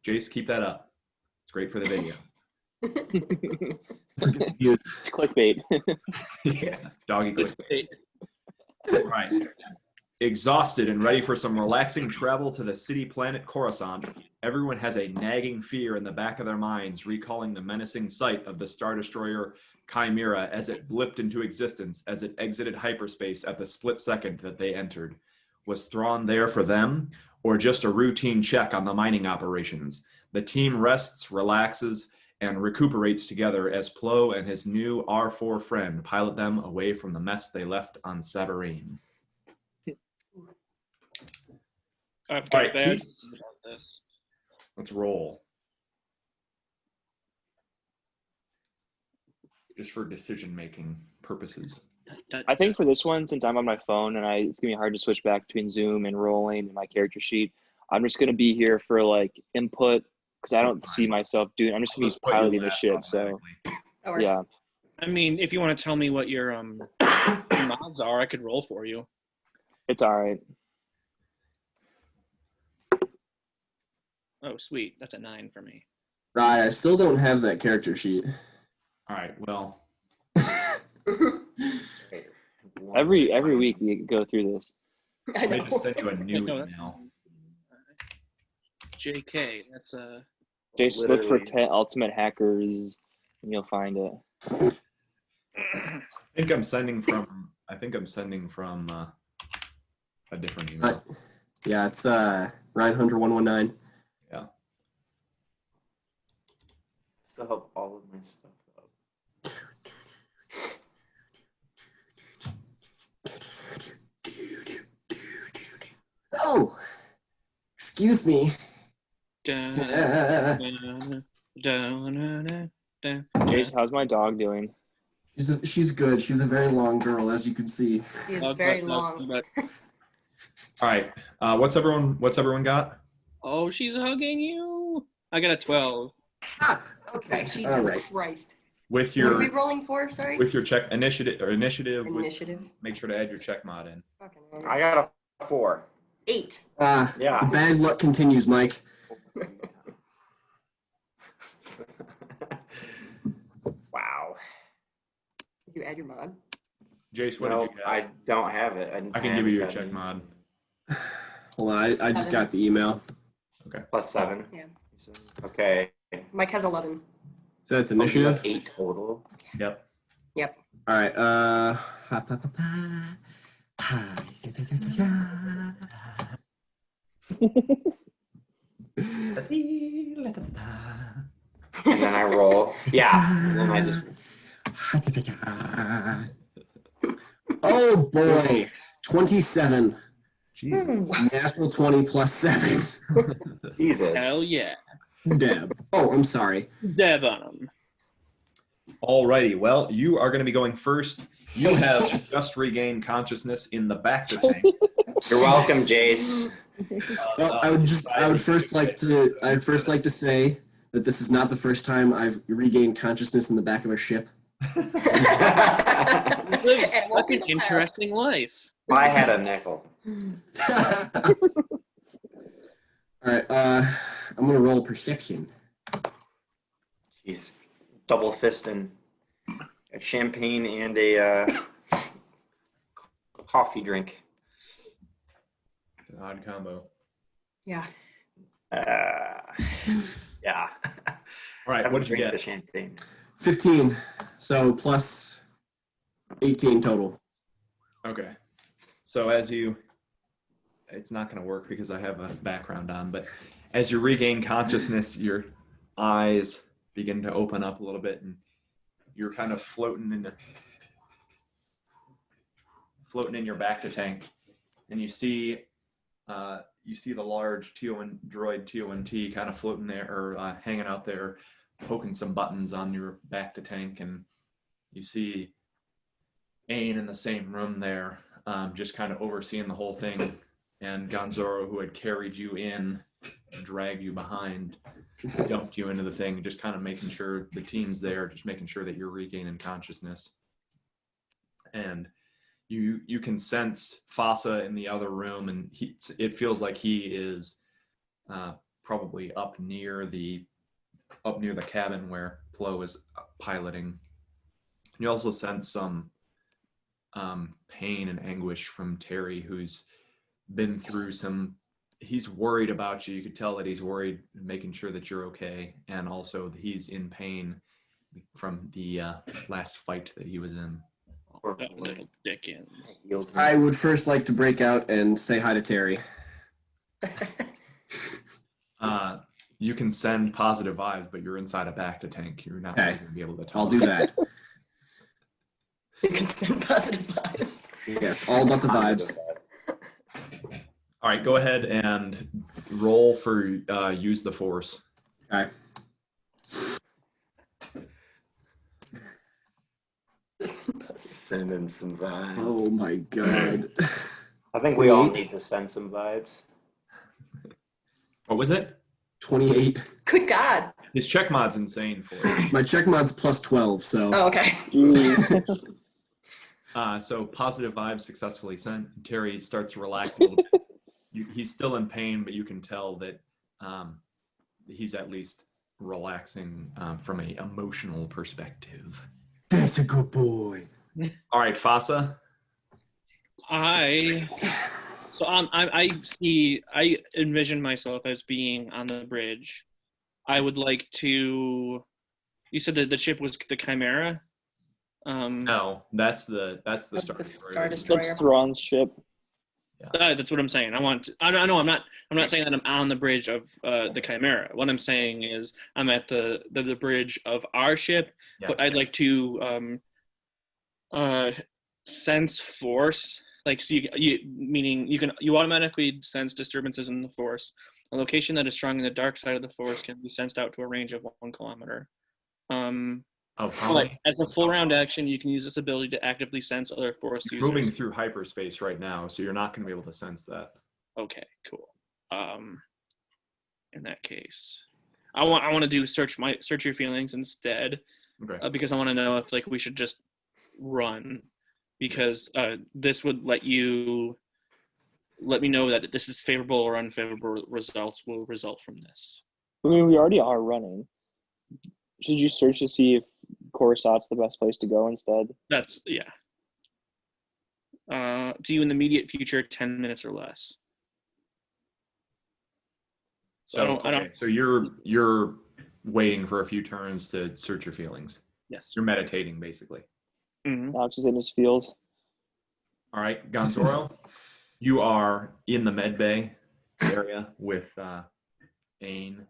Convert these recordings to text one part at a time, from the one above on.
Jace, keep that up. It's great for the video. It's clickbait. Yeah, doggy clickbait. All right. Exhausted and ready for some relaxing travel to the city planet Coruscant, everyone has a nagging fear in the back of their minds, recalling the menacing sight of the Star Destroyer Chimera as it blipped into existence as it exited hyperspace at the split second that they entered. Was Thrawn there for them, or just a routine check on the mining operations? The team rests, relaxes, and recuperates together as Plo and his new R4 friend pilot them away from the mess they left on Savareen. I've All got right, bad this. Let's roll. Just for decision-making purposes. I think for this one, since I'm on my phone and it's gonna be hard to switch back between Zoom and rolling and my character sheet, I'm just gonna be here for like input because I don't see myself doing. I'm just gonna be piloting the ship. So yeah. I mean, if you want to tell me what your mods are, I could roll for you. It's all right. Oh, sweet. That's a 9 for me. Right, I still don't have that character sheet. All right, well. Every week we go through this. I may just send you a new email. JK, that's a... Jason, look for Ultimate Hackers and you'll find it. I think I'm sending from a different email. Yeah, it's Ryan119. Yeah. Still have all of my stuff up. Oh, excuse me. Jason, how's my dog doing? She's good. She's a very long girl, as you can see. She is very long. All right. What's everyone got? Oh, she's hugging you. I got a 12. Ah, okay. Jesus Christ. With What are we your rolling for? Sorry. with your check initiative. Initiative. Make sure to add your check mod in. Okay. I got a 4. 8. Yeah. The bad luck continues, Mike. Wow. Did you add your mod? Jace, what No, did you get? I don't have it. I can give you your check mod. Hold on, I just got the email. Okay. +7. Yeah. Okay. Mike has 11. So that's initiative? 8 total. Yep. Yep. All right. And then I roll. Yeah. And then I just. Oh boy, 27. Jesus. Natural 20 plus 7. Jesus. Hell yeah. Deb. Oh, I'm sorry. Dev on them. Alrighty. Well, you are going to be going first. You have just regained consciousness in the back to tank. You're welcome, Jace. Well, I would first like to say that this is not the first time I've regained consciousness in the back of a ship. You live such an interesting life. I had a nickel. All right, I'm gonna roll perception. Jeez. Double fisting. A champagne and a coffee drink. An odd combo. Yeah. Yeah. All right. What did you Drink get? The champagne. 15, so plus 18 total. Okay. So it's not going to work because I have a background on, but as you regain consciousness, your eyes begin to open up a little bit and you're kind of floating in your back to tank, and you see the large droid TONT kind of floating there or hanging out there, poking some buttons on your back to tank, and you see Aang in the same room there, just kind of overseeing the whole thing, and Gonzoro, who had carried you in, dragged you behind, dumped you into the thing, just kind of making sure the team's there, just making sure that you're regaining consciousness. And you can sense Fasa in the other room, and it feels like he is probably up near the cabin where Plo is piloting. You also sense some pain and anguish from Terry, who's been through some. He's worried about you. You could tell that he's worried, making sure that you're okay, and also he's in pain from the last fight that he was in. That little Dickens. I would first like to break out and say hi to Terry. You can send positive vibes, but you're inside a Bacta tank. You're not Okay. going to be able to talk. I'll do that. You can send positive vibes. Yes, all about the vibes. All right, go ahead and roll for use the force. Okay. Sending some vibes. Oh my god. I think we all need to send some vibes. What was it? 28. Good God. His check mod's insane for it. My check mod's plus 12, so. Oh, okay. Jeez. So positive vibes successfully sent. Terry starts to relax a little bit. He's still in pain, but you can tell that he's at least relaxing from an emotional perspective. That's a good boy. All right, Fasa. I envision myself as being on the bridge. I would like to. You said that the ship was the Chimera. No, that's the That's Star the Destroyer. Star Destroyer. That's Thrawn's ship. That's what I'm saying. I know. I'm not saying that I'm on the bridge of the Chimera. What I'm saying is I'm at the bridge of our ship, Yeah. but I'd like to sense force. Like, so meaning you automatically sense disturbances in the force. A location that is strong in the dark side of the force can be sensed out to a range of 1 kilometer. But as a full round action, you can use this ability to actively sense other force You're users. moving through hyperspace right now, so you're not going to be able to sense that. Okay, cool. In that case, I want to do search your feelings instead, Okay. because I want to know if we should just run, because this would let me know that this is favorable or unfavorable results will result from this. I mean, we already are running. Should you search to see if Coruscant's the best place to go instead? That's yeah. To you in the immediate future, 10 minutes or less. So So you're waiting for a few turns to search your feelings. Yes. You're meditating, basically. Mm-hmm. Alex is in his feels. All right, Gonzoro, you are in the med bay area with Ain.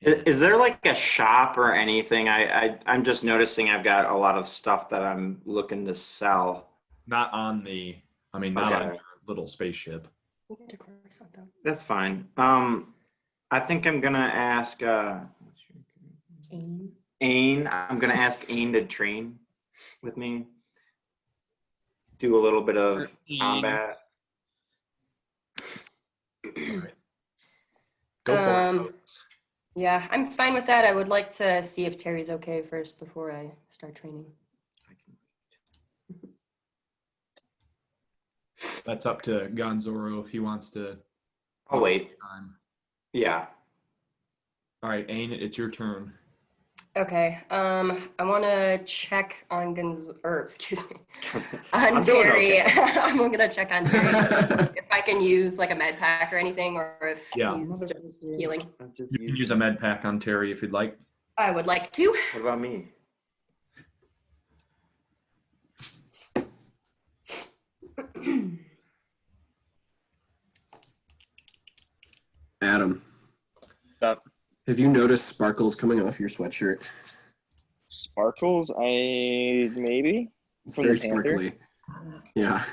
Is there like a shop or anything? I'm just noticing I've got a lot of stuff that I'm looking to sell. Not on not on your little spaceship. That's fine. I think I'm gonna ask Ain. I'm gonna ask Ain to train with me. Do a little bit of combat. Go for it, folks. Yeah, I'm fine with that. I would like to see if Terry's okay first before I start training. That's up to Gonzoro if he wants to. I'll wait. Yeah. All right, Ain, it's your turn. Okay. I want to check on excuse me, on I'm doing Terry. okay. I'm gonna check on Terry if I can use like a med pack or anything, or if he's just healing. You can use a med pack on Terry if you'd like. I would like to. What about me? Adam. Stop. Have you noticed sparkles coming off your sweatshirt? Sparkles? Maybe. It's From very the Panther? sparkly. Yeah.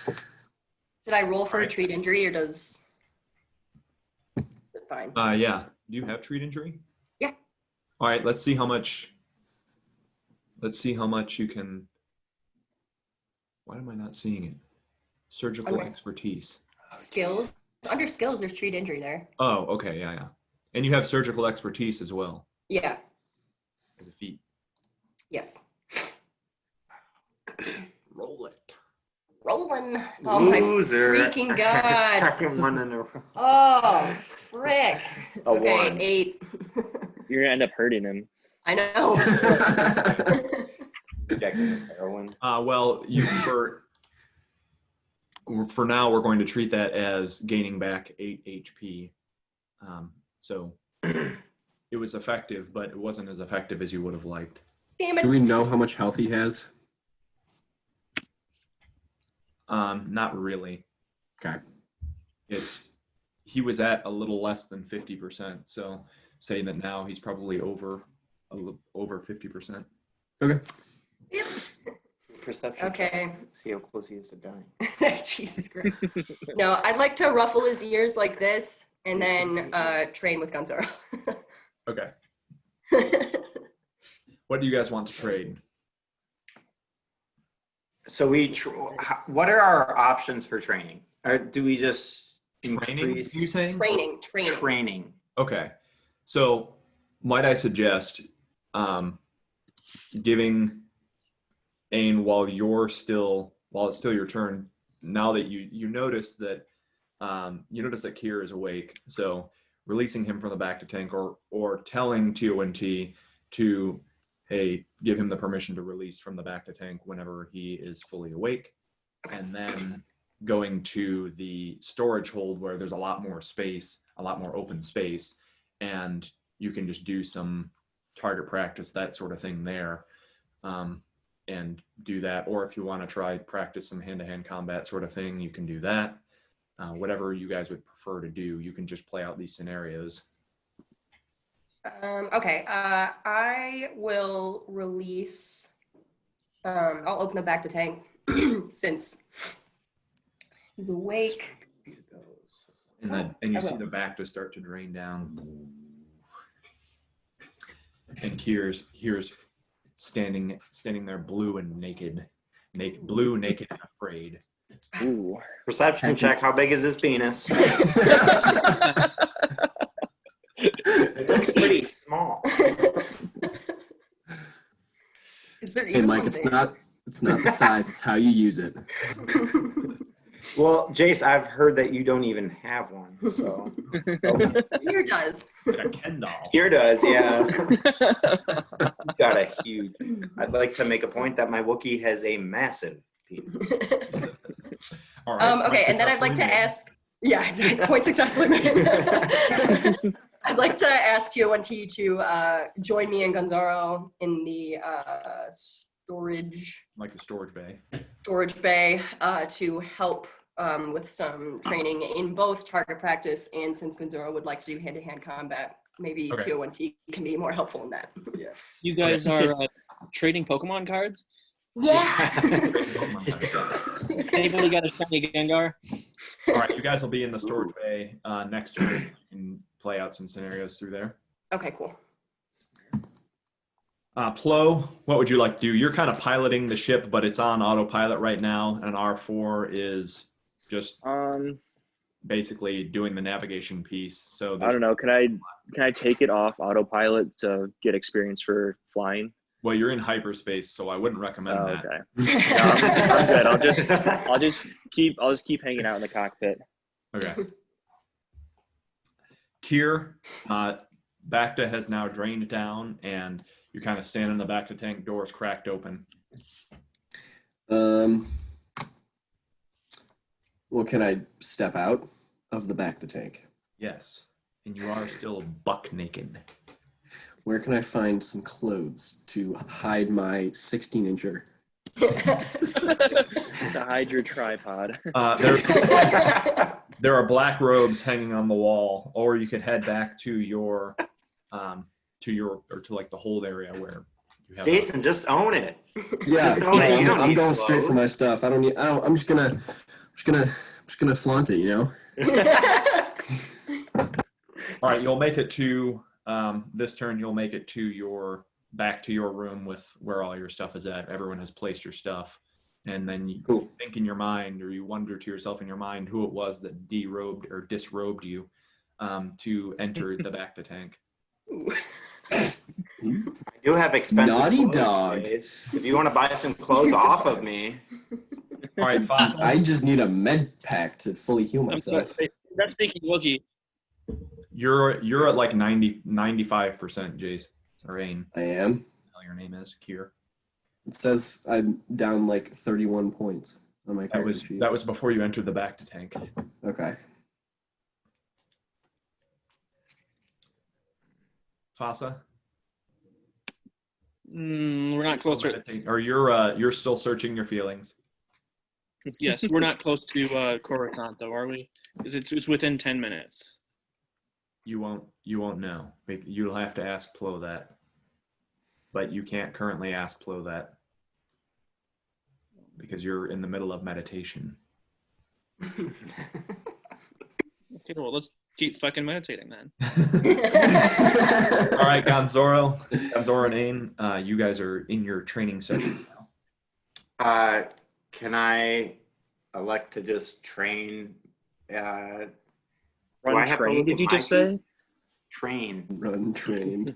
Should I roll for a treat injury, or does it fine? Yeah. Do you have treat injury? Yeah. All right. Let's see how much you can. Why am I not seeing it? Surgical Okay. expertise. Skills. Under skills, there's treat injury there. Oh, okay. Yeah. And you have surgical expertise as well Yeah. as a feat. Yes. Roll it. Rolling. Oh my Loser. freaking god. Second one in a row. Oh, frick. A Okay, 1. 8. You're gonna end up hurting him. I know. Injecting with heroin. Well, for now, we're going to treat that as gaining back 8 HP. So it was effective, but it wasn't as effective as you would have liked. Damn it. Do we know how much health he has? Not really. Okay. He was at a little less than 50%. So saying that now he's probably over 50%. Okay. Yep. Perception. Okay. See how close he is to dying. Jesus Christ. No, I'd like to ruffle his ears like this and then train with Gonzaro. Okay. What do you guys want to trade? So what are our options for training? Or do we just Training, increase you saying? Training. Okay. So might I suggest giving Ain while it's still your turn, now that you notice that Kier is awake, so releasing him from the back to tank or telling TONT to, hey, give him the permission to release from the back to tank whenever he is fully awake, and then going to the storage hold where there's a lot more space, a lot more open space, and you can just do some target practice, that sort of thing there, and do that. Or if you want to try practice some hand-to-hand combat sort of thing, you can do that. Whatever you guys would prefer to do, you can just play out these scenarios. Okay, I will release, I'll open the back to tank since he's awake. And you see the back to start to drain down. And here's standing there blue and naked and afraid. Ooh. Perception check. How big is his penis? It looks pretty small. Is there Hey, even Mike, one it's thing? not the size, it's how you use it. Well, Jace, I've heard that you don't even have one. So Here does. A Ken doll. here does, yeah. You got a huge. I'd like to make a point that my Wookiee has a massive penis. All right. Okay, and then I'd like to ask, yeah, exactly. Point successfully made. I'd like to ask TONT to join me and Gonzaro in the storage bay to help with some training in both target practice, and since Gonzaro would like to do hand-to-hand combat, maybe Okay. TONT can be more helpful in that. Yes. You guys are trading Pokemon cards? Yeah. Anybody got a shiny Gengar? All right, you guys will be in the storage bay next turn and play out some scenarios through there. Okay, cool. Plo, what would you like to do? You're kind of piloting the ship, but it's on autopilot right now, and R4 is just basically doing the navigation piece. So I don't know. Can I take it off autopilot to get experience for flying? Well, you're in hyperspace, so I wouldn't recommend that. Okay. No, I'm good. I'll just keep hanging out in the cockpit. Okay. Kier, Bacta has now drained down, and you're kind of standing in the back to tank, doors cracked open. Well, can I step out of the back to tank? Yes, and you are still buck naked. Where can I find some clothes to hide my 16-incher? To hide your tripod. There are black robes hanging on the wall, or you could head back to your like the hold area where you have. Jason, just own it. Yeah, Just own it. You don't I'm need going straight clothes. for my stuff. I'm just gonna flaunt it, you know. All right, you'll make it to this turn. You'll make it to back to your room with where all your stuff is at. Everyone has placed your stuff, and then you think in your mind, or you wonder to yourself in your mind who it was that derobed or disrobed you to enter the back to tank. I do have expensive Naughty clothes, dog. Jace. If you want to buy some clothes off of me. All right, Fossil. I just need a med pack to fully heal I'm sorry. myself. That's speaking Wookiee. You're at like 95%, Jace. Or Ain. I am. What your name is, Kier. It says I'm down like 31 points on my That character was sheet. that was before you entered the back to tank. Okay. Fasa? We're not close. Or you're still searching your feelings. Yes, we're not close to Coruscant, though, are we? Because it's within 10 minutes. You won't know. You'll have to ask Plo that. But you can't currently ask Plo that. Because you're in the middle of meditation. Okay, well, let's keep fucking meditating then. All right, Gonzoro and Ain, you guys are in your training session now. Can I elect to just train? Run have to train, look did at you my just say? Train. Run train.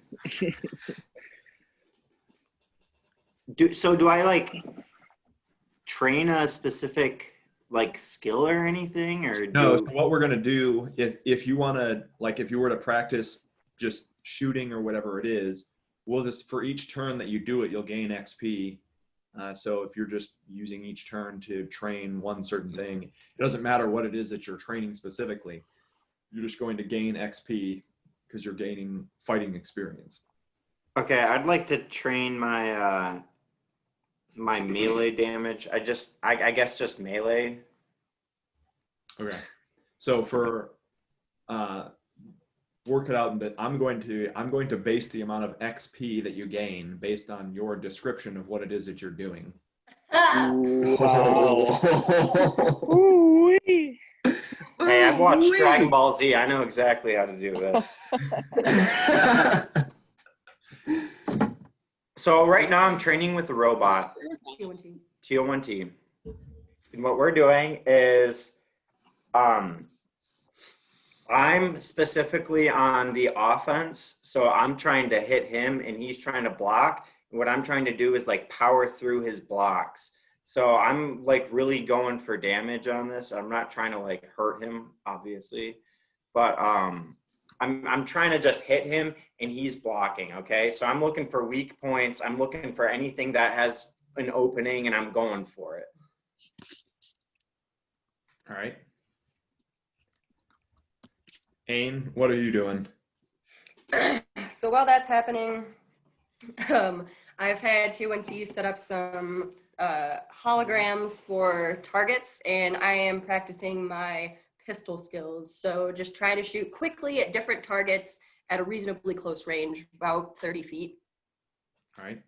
Do I like train a specific like skill or anything, or No, so what we're gonna do if you wanna, like, if you were to practice just shooting or whatever it is, we'll just, for each turn that you do it, you'll gain XP. So if you're just using each turn to train one certain thing, it doesn't matter what it is that you're training specifically. You're just going to gain XP because you're gaining fighting experience. Okay, I'd like to train my my melee damage. I guess just melee. Okay. So for work it out, but I'm going to base the amount of XP that you gain based on your description of what it is that you're doing. Wow. Hey, I've watched Dragon Ball Z. I know exactly how to do this. So right now I'm training with the robot, TO1T. And what we're doing is I'm specifically on the offense. So I'm trying to hit him and he's trying to block. And what I'm trying to do is like power through his blocks. So I'm like really going for damage on this. I'm not trying to like hurt him, obviously, but I'm trying to just hit him and he's blocking. Okay. So I'm looking for weak points. I'm looking for anything that has an opening and I'm going for it. All right. Ain, what are you doing? So while that's happening, I've had TO1T set up some holograms for targets, and I am practicing my pistol skills. So just try to shoot quickly at different targets at a reasonably close range, about 30 feet. All right.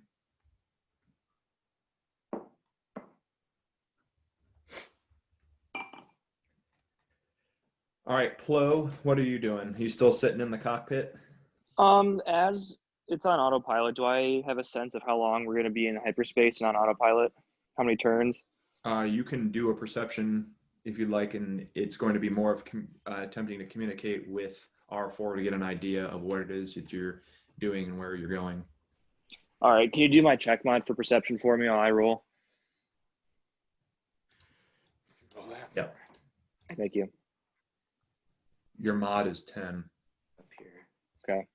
All right, Plo, what are you doing? You still sitting in the cockpit? As it's on autopilot, do I have a sense of how long we're going to be in hyperspace and on autopilot? How many turns? You can do a perception if you'd like, and it's going to be more of attempting to communicate with R4 to get an idea of what it is that you're doing and where you're going. All right, can you do my check mod for perception for me while I roll? Yep. Thank you. Your mod is 10. Up here. Okay.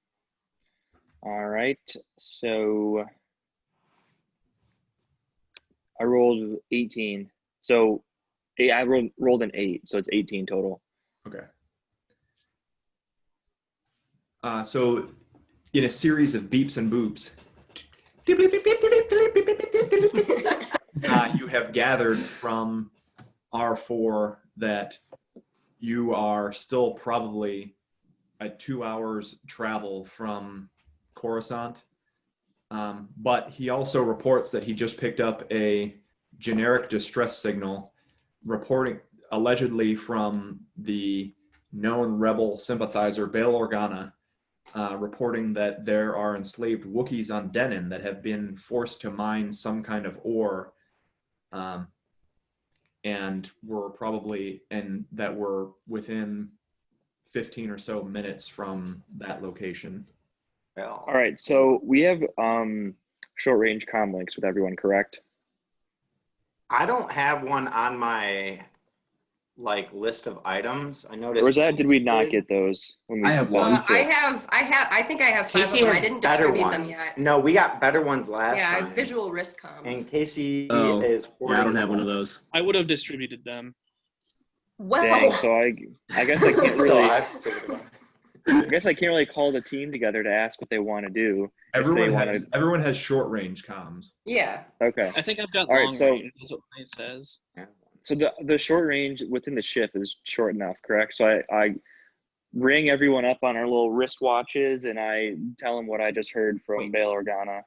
All right, so I rolled 18. So I rolled an 8, so it's 18 total. Okay. So in a series of beeps and boops, you have gathered from R4 that you are still probably at 2 hours travel from Coruscant. But he also reports that he just picked up a generic distress signal reporting allegedly from the known rebel sympathizer Bail Organa, reporting that there are enslaved Wookiees on Denon that have been forced to mine some kind of ore, and that were within 15 or so minutes from that location. Well, All right, so we have short range comm links with everyone, correct? I don't have one on my like list of items. I noticed. Or is that, did we not get those when we I have one. I think I have 5 Casey of them. I has didn't better distribute them ones. yet. No, we got better ones last Yeah, I time. have visual wrist comms. And Casey Oh, is yeah, I hoarding don't have one of them. those. I would have distributed them. Well, Dang, so I guess I can't So really, I I guess I can't really call the team together to ask what they want to do. Everyone has short range comms. yeah. Okay. I think I've got All right, long so- range. That's what it says. So the short range within the ship is short enough, correct? So I ring everyone up on our little wristwatches and I tell them what I just heard from Wait. Bail Organa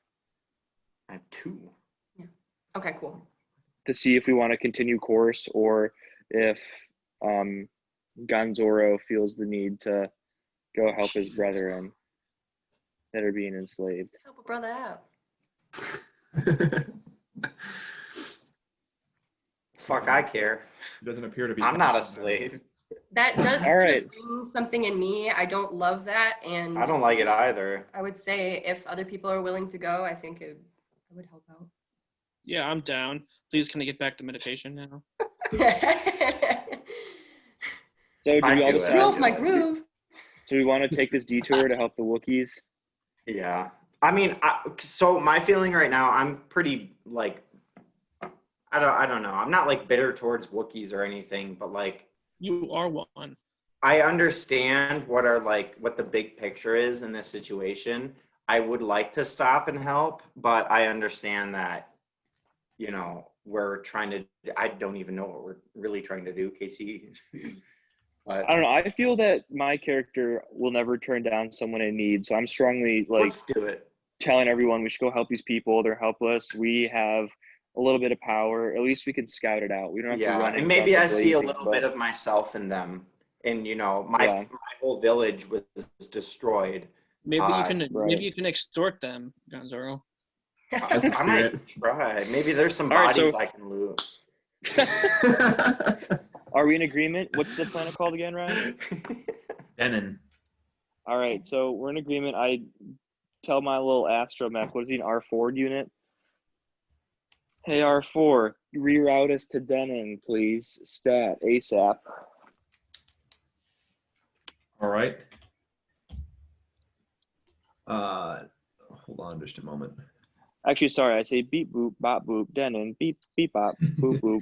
have 2. Okay, cool. to see if we want to continue course or if Gonzoro feels the need to go help his brethren that are being enslaved. Help a brother out. Fuck, I care. It doesn't appear to be. I'm not a slave. That does All right. bring something in me. I don't love that, and I don't like it either. I would say if other people are willing to go, I think it would help out. Yeah, I'm down. Please, can I get back to meditation now? So do I we all do it. decide? Groove my groove. So we want to take this detour to help the Wookiees? Yeah. I mean, so my feeling right now, I'm pretty like, I don't know. I'm not like bitter towards Wookiees or anything, but like, You are one. I understand what the big picture is in this situation. I would like to stop and help, but I understand that, we're trying to, I don't even know what we're really trying to do, Casey. But I don't know. I feel that my character will never turn down someone in need. So I'm strongly like let's do it. telling everyone we should go help these people. They're helpless. We have a little bit of power. At least we can scout it out. We don't have to Yeah, run. and maybe I guns see a blazing, little but- bit of myself in them. And my Yeah. my whole village was destroyed. Maybe you can right. maybe you can extort them, Gonzoro. That's the I might try. Maybe there's some All right, bodies so- I can loot. Are we in agreement? What's the planet called again, Ryan? Denon. All right, so we're in agreement. I tell my little astromech, what is he, an R4 unit? Hey, R4, reroute us to Denon, please. Stat, ASAP. All right. Hold on just a moment. Actually, sorry, I say beep boop, bop boop, Denon, beep, beep bop, boop boop.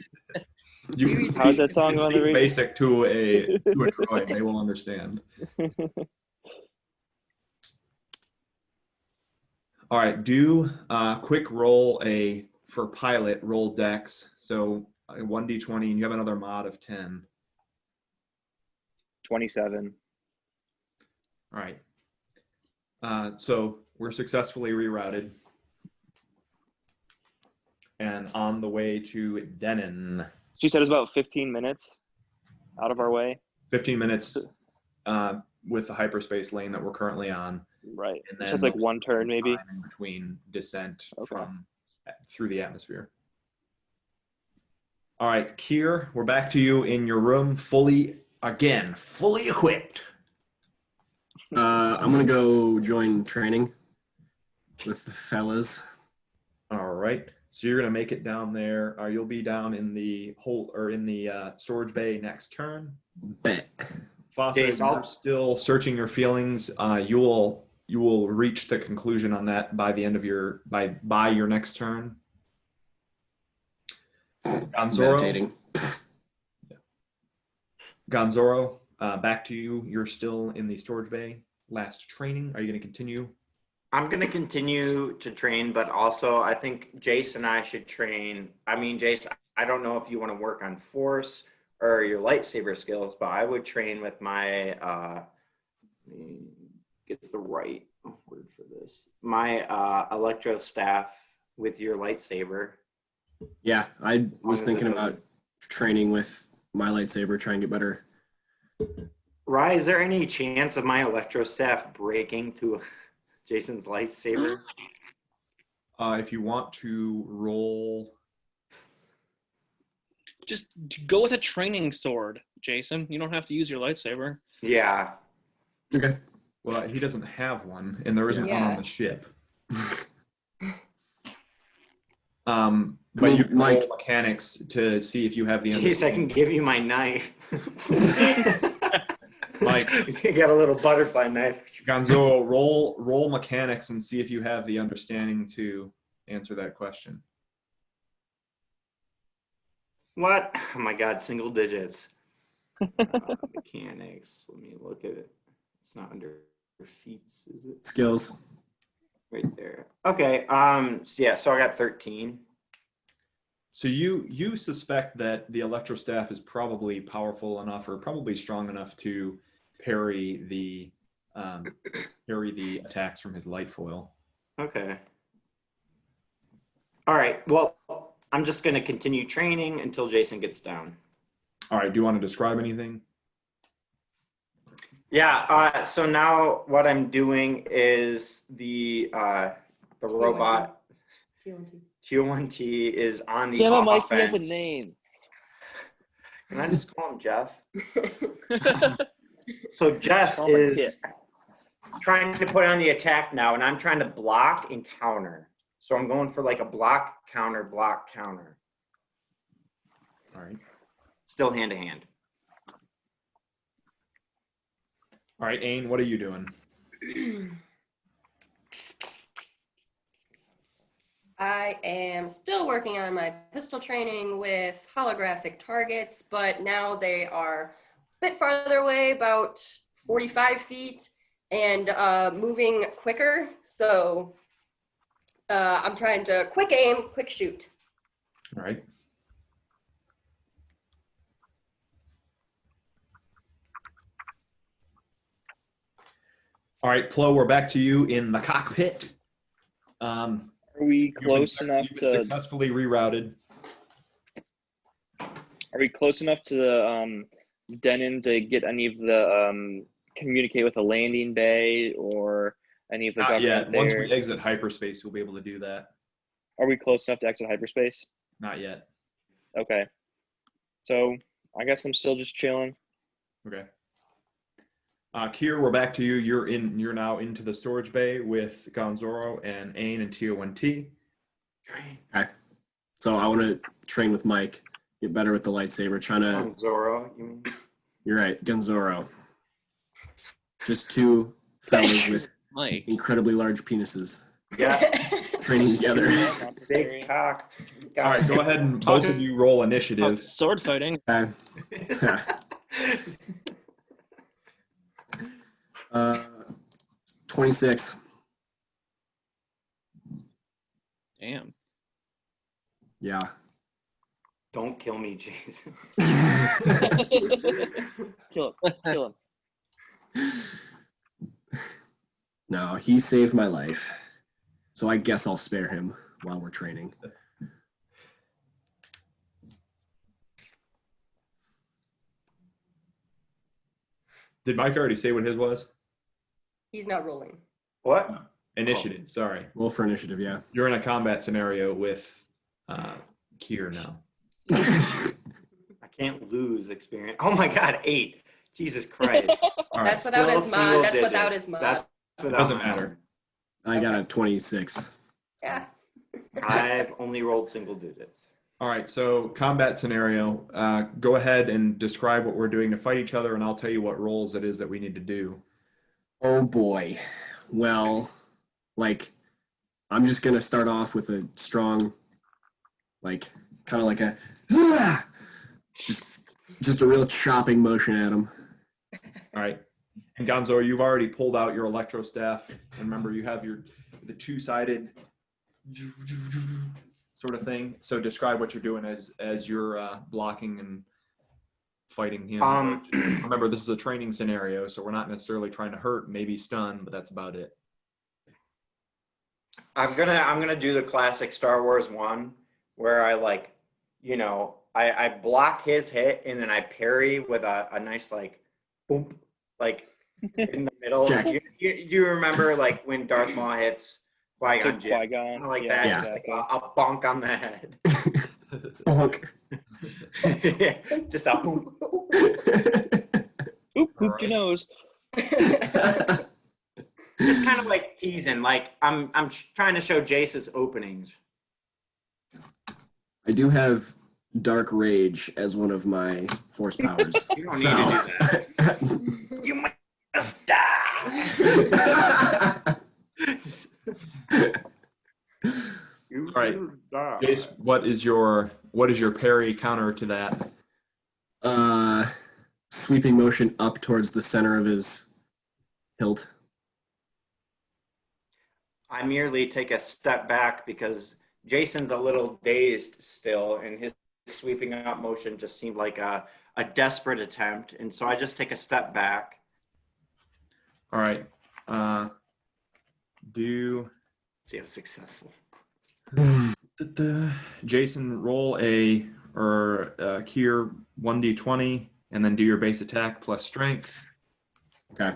You can How's that speak- song you can on the speak radio? basic to a droid. They will understand. All right, do quick roll for pilot, roll dex. So 1d20, and you have another mod of 10. 27. All right. So we're successfully rerouted. And on the way to Denon. She said it's about 15 minutes out of our way. 15 minutes with the hyperspace lane that we're currently on. Right. And So then it's like one turn maybe. time in between descent Okay. through the atmosphere. All right, Kier, we're back to you in your room, fully equipped. I'm gonna go join training with the fellas. All right, so you're gonna make it down there. You'll be down in the storage bay next turn. Bet. Fossa, Jace, I'll- you're still searching your feelings. You will reach the conclusion on that by the end of your by your next turn. Meditating. Gonzoro, back to you. You're still in the storage bay. Last training. Are you going to continue? I'm going to continue to train, but also I think Jace and I should train. I mean, Jace, I don't know if you want to work on force or your lightsaber skills, but I would train with my, let me get the right word for this, my electro staff with your lightsaber. Yeah, I was as thinking it about training with my lightsaber, try and get better. Rye, is there any chance of my electro staff breaking to Jason's lightsaber? If you want to roll, Just go with a training sword, Jason. You don't have to use your lightsaber. Yeah. Okay. well, he doesn't have one, and there isn't one on Yeah. the ship. But you can roll mechanics to see if you have the. Jeez, I can give you my knife. Mike, you got a little butterfly knife. Gonzo, roll mechanics and see if you have the understanding to answer that question. What? Oh my God, single digits. Mechanics. Let me look at it. It's not under feats, is it? Skills. Right there. Okay. So yeah. So I got 13. So you suspect that the electrostaff is probably powerful enough, or probably strong enough to parry the attacks from his light foil. Okay. All right. Well, I'm just going to continue training until Jason gets down. All right. Do you want to describe anything? Yeah. So now what I'm doing is the robot T01T is on the Damn it, offense. Mike, he has a name. Can I just call him Jeff? So Jeff is trying to put on the attack now, and I'm trying to block and counter. So I'm going for like a block, counter, block, counter. All right. Still hand to hand. All right, Ain, what are you doing? I am still working on my pistol training with holographic targets, but now they are a bit farther away, about 45 feet, and moving quicker. So I'm trying to quick aim, quick shoot. All right. All right, Plo, we're back to you in the cockpit. Are we close enough you've been successfully rerouted? Are we close enough to Denon to get any of the communicate with the landing bay or any of the Not government yet. there? Once we exit hyperspace, we'll be able to do that. Are we close enough to exit hyperspace? Not yet. Okay. So I guess I'm still just chilling. Okay. Kier, we're back to you. You're now into the storage bay with Gonzoro and Ain and T01T. Okay. So I want to train with Mike, get better with the lightsaber, trying to. Gonzoro, you mean? You're right, Gonzoro. Just two fellas with Mike. incredibly large penises Yeah. training together. Big cocked. All right, go ahead and both of you roll initiative. Sword fighting. Okay. 26. Damn. Yeah. Don't kill me, Jason. Kill him. Kill him. No, he saved my life. So I guess I'll spare him while we're training. Did Mike already say what his was? He's not rolling. What? No. Initiative, sorry. Roll for initiative, yeah. You're in a combat scenario with Kier now. I can't lose experience. Oh my God, 8. Jesus Christ. All right. That's without Still his single mod. That's digits. without his mod. That's It without doesn't my matter. I got a 26. Yeah. mod. I've only rolled single digits. All right, so combat scenario. Go ahead and describe what we're doing to fight each other, and I'll tell you what roles it is that we need to do. Oh boy. Well, like, I'm just going to start off with a strong, like, kind of like a, just a real chopping motion at him. All right. And Gonzo, you've already pulled out your electro staff. And remember, you have the two-sided sort of thing. So describe what you're doing as you're blocking and fighting him. Remember, this is a training scenario, so we're not necessarily trying to hurt, maybe stun, but that's about it. I'm gonna do the classic Star Wars one where I like, I block his hit and then I parry with a nice like boom, like in the middle. Do you remember like when Darth Maul hits Qui-Gon Jinn? Qui-Gon. Like Yeah, that, yeah. just like a bonk on the head. Bonk. Just a boom. Oop, hoop your nose. Just kind of like teasing, like I'm trying to show Jace's openings. I do have Dark Rage as one of my force powers. You don't need to do that. You must die. All right, Jace, what is your parry counter to that? Sweeping motion up towards the center of his hilt. I merely take a step back because Jason's a little dazed still, and his sweeping up motion just seemed like a desperate attempt, and so I just take a step back. All right. See how successful. Jason, roll Kier 1d20, and then do your base attack plus strength. Okay.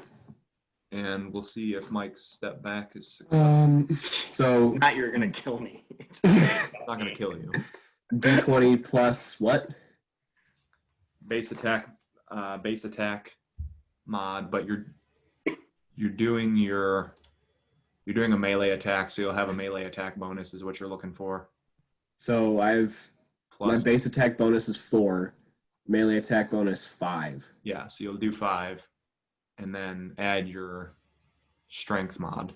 And we'll see if Mike's step back is successful. So Not you're gonna kill me. I'm not gonna kill you. D20 plus what? Base attack mod, but you're doing a melee attack, so you'll have a melee attack bonus is what you're looking for. So my base attack bonus is 4, melee attack bonus 5. Yeah, so you'll do 5, and then add your strength mod.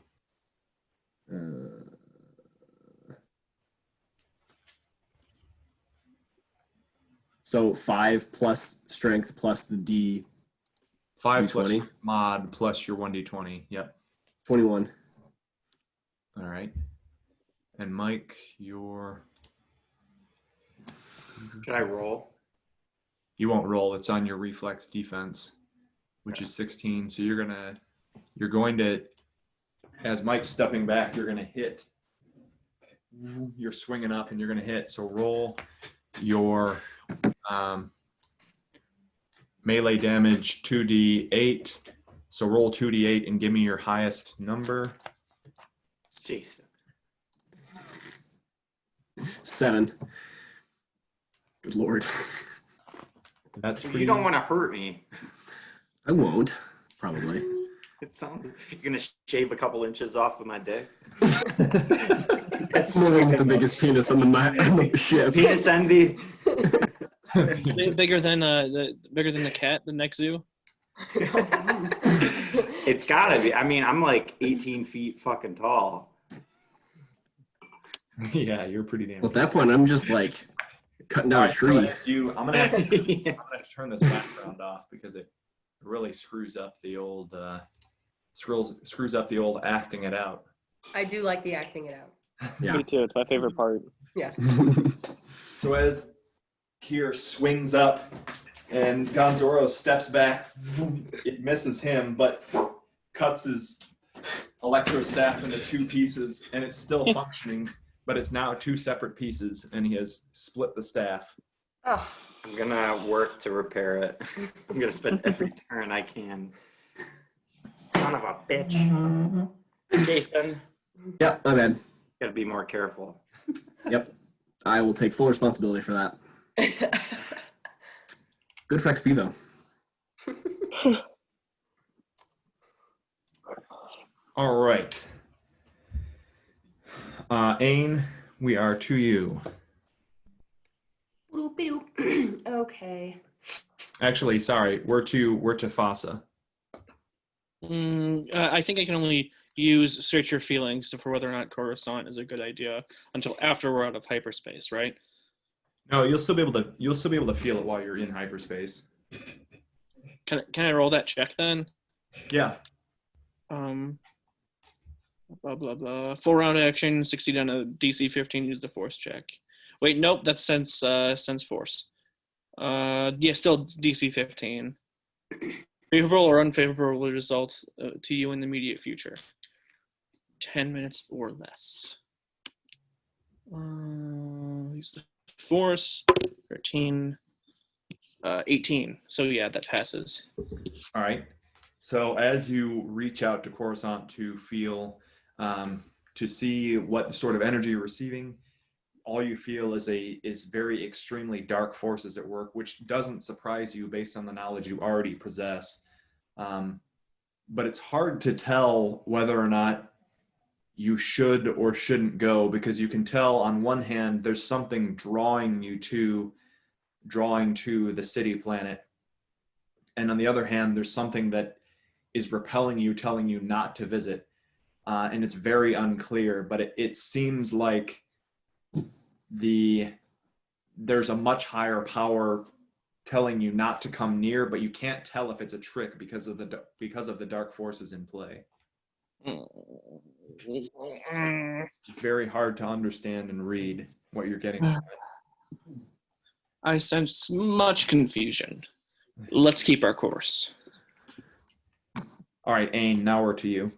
So 5 plus strength plus the D. 5 plus D20? mod plus your 1d20. Yep. 21. All right. And Mike, your... Should I roll? You won't roll. It's on your reflex defense, which is 16. So you're going to, as Mike's stepping back, you're going to hit. You're swinging up and you're going to hit. So roll your melee damage 2d8. So roll 2d8 and give me your highest number. Jeez. 7. Good Lord. That's pretty... You don't want to hurt me. I won't, probably. It sounds you're gonna shave a couple inches off of my dick. That's the one with the biggest penis on the ship. Penis envy. Bigger than the cat, the next zoo. It's gotta be. I mean, I'm like 18 feet fucking tall. Yeah, you're pretty damn. Well, at that point, I'm just like cutting down a tree. So I'm gonna have to turn this background off because it really screws up the old acting it out. I do like the acting it out. Yeah. Me too. It's my favorite part. Yeah. So as Kier swings up and Gonzoro steps back, it misses him, but cuts his electro staff into 2 pieces, and it's still functioning, but it's now 2 separate pieces, and he has split the staff. Oh. I'm gonna work to repair it. I'm gonna spend every turn I can. Son of a bitch. Jason, Yep, my bad. gotta be more careful. Yep. I will take full responsibility for that. Good for XP, though. All right. Ain, we are to you. Okay. Actually, sorry, we're to Fasa. I think I can only use search your feelings for whether or not Coruscant is a good idea until after we're out of hyperspace, right? No, you'll still be able to feel it while you're in hyperspace. Can I roll that check then? Yeah. Blah blah blah. Full round action, succeed on a DC 15. Use the force check. Wait, nope, that's sense force. Yeah, still DC 15. Favorable or unfavorable results to you in the immediate future. 10 minutes or less. Use the force. 13. 18. So yeah, that passes. All right. So as you reach out to Coruscant to feel, to see what sort of energy you're receiving, all you feel is very extremely dark forces at work, which doesn't surprise you based on the knowledge you already possess. But it's hard to tell whether or not you should or shouldn't go, because you can tell on one hand there's something drawing to the city planet, and on the other hand there's something that is repelling you, telling you not to visit, and it's very unclear, but it seems like there's a much higher power telling you not to come near, but you can't tell if it's a trick because of the dark forces in play. It's very hard to understand and read what you're getting from it. I sense much confusion. Let's keep our course. All right, Ain, now we're to you.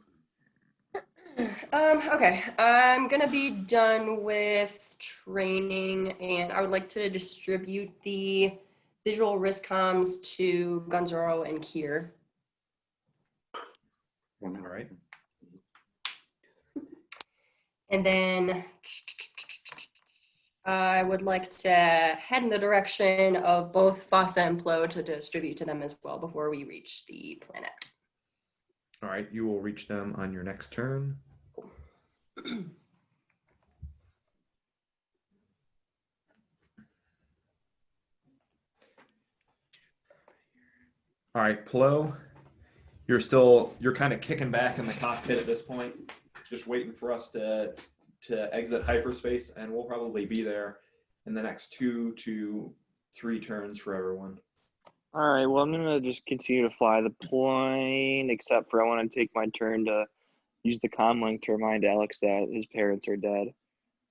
Okay, I'm gonna be done with training, and I would like to distribute the visual risk comms to Gonzoro and Kier. All right. And then I would like to head in the direction of both Fossa and Plo to distribute to them as well before we reach the planet. All right, you will reach them on your next turn. All right, Plo, you're kind of kicking back in the cockpit at this point, just waiting for us to exit hyperspace, and we'll probably be there in the next 2 to 3 turns for everyone. All right, well, I'm going to just continue to fly the plane, except for I want to take my turn to use the comm link to remind Alex that his parents are dead.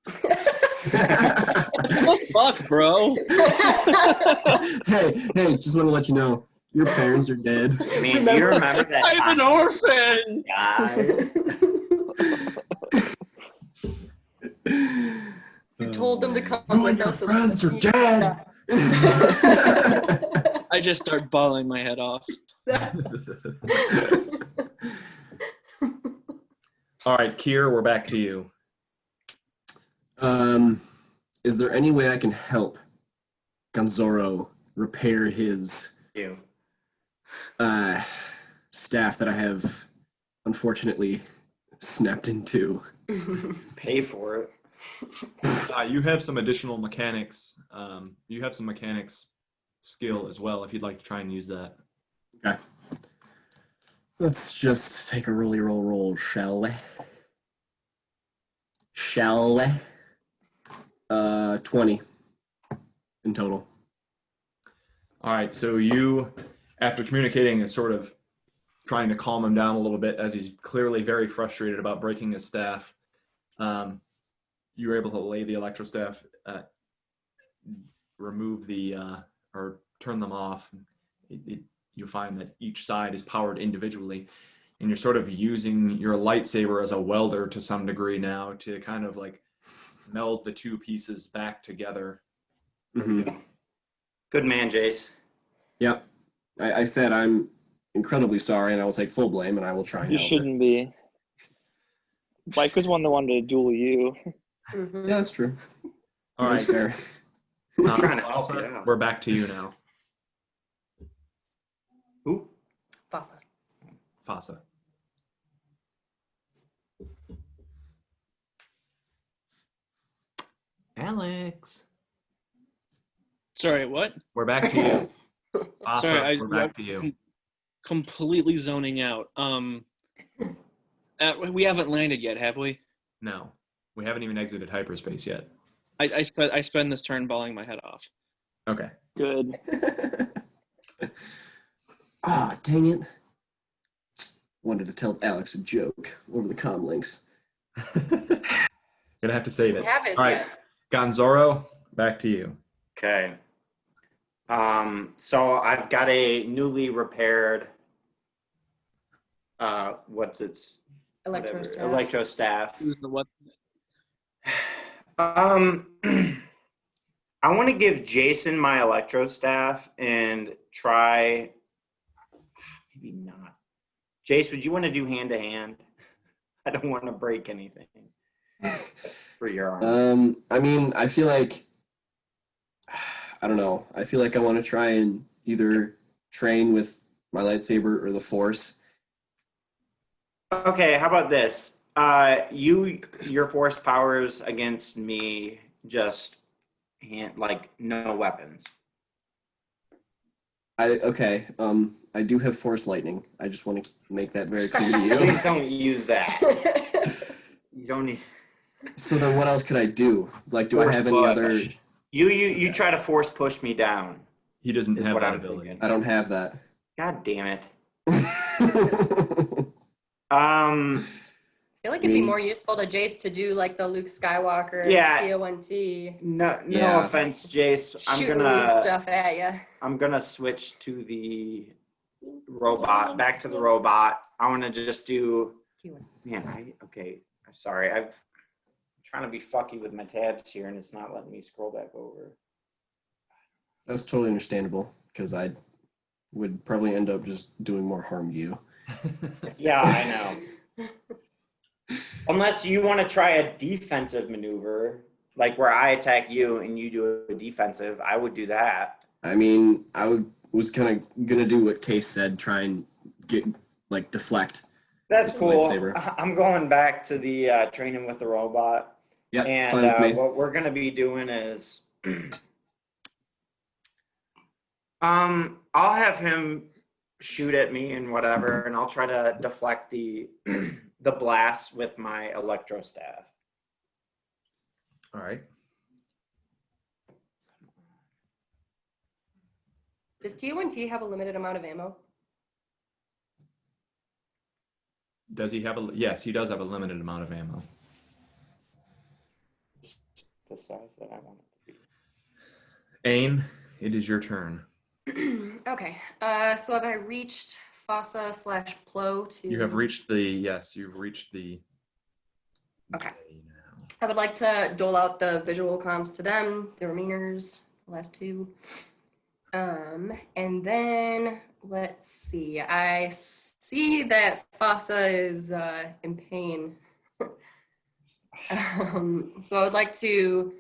What the fuck, bro? Hey, just want to let you know, your parents are dead. I mean, you remember that I'm an orphan! guy? You told them to come You with and your us. friends are dead! I just start bawling my head off. All right, Kier, we're back to you. Is there any way I can help Gonzoro repair his staff that I have unfortunately snapped into? Pay for it. You have some additional mechanics. You have some mechanics skill as well if you'd like to try and use that. Okay. Let's just take a roll, shall we? 20 in total. All right, so you, after communicating and sort of trying to calm him down a little bit, as he's clearly very frustrated about breaking his staff, you were able to lay the electrostaff, remove or turn them off. You find that each side is powered individually, and you're sort of using your lightsaber as a welder to some degree now to kind of like meld the two pieces back together. Mm-hmm. Good man, Jace. Yep. I said I'm incredibly sorry, and I will take full blame, and I will try and You help. shouldn't be. Mike was one that wanted to duel you. Mhm. Yeah, that's true. All right, Fair. Trying to help you out. we're back to you now. Who? Fossa. Fossa. Alex. Sorry, what? We're back to you. Fossa, Sorry, we're back to you. Completely zoning out. We haven't landed yet, have we? No, we haven't even exited hyperspace yet. I spend this turn bawling my head off. Okay. Good. Dang it. Wanted to tell Alex a joke over the comm links. Gonna have to save it. Have it All right, yet. Gonzoro, back to you. Okay. So I've got a newly repaired, what's its Electrostaff. electrostaff. The what? I want to give Jason my electrostaff and try. Maybe not. Jace, would you want to do hand to hand? I don't want to break anything for your arm. I mean, I feel like I don't know. I feel like I want to try and either train with my lightsaber or the Force. Okay, how about this? your force powers against me just like no weapons. Okay. I do have force lightning. I just want to make that very clear to you. Please don't use that. You don't need. So then, what else could I do? Like, do Force I have any push. other? You try to force push me down. He doesn't Is have what that I'm ability. thinking. I don't have that. God damn it. I feel like it'd be more useful to Jace to do like the Luke Skywalker Yeah. TONT No Yeah. offense, Jace. shooting stuff at you. I'm gonna switch to the robot. Back to the robot. I want to just do. Man, okay. I'm sorry. I'm trying to be fucky with my tabs here, and it's not letting me scroll back over. That's totally understandable because I would probably end up just doing more harm to you. Yeah, I know. Unless you want to try a defensive maneuver, like where I attack you and you do a defensive, I would do that. I mean, was kind of gonna do what Case said, try and deflect. That's with the cool. lightsaber. I'm going back to the training with the robot. Yeah, And fine with me. what we're going to be doing is I'll have him shoot at me and whatever, and I'll try to deflect the the blast with my electro staff. All right. Does TONT have a limited amount of ammo? Does he have a? Yes, he does have a limited amount of ammo. The size that I want it to be. Ain, it is your turn. Okay. So have I reached Fossa/Plo to? You have reached the. Yes, you've reached the. Okay. Now. I would like to dole out the visual comms to them, the Remainers, the last two. And then let's see. I see that Fossa is in pain. So I would like to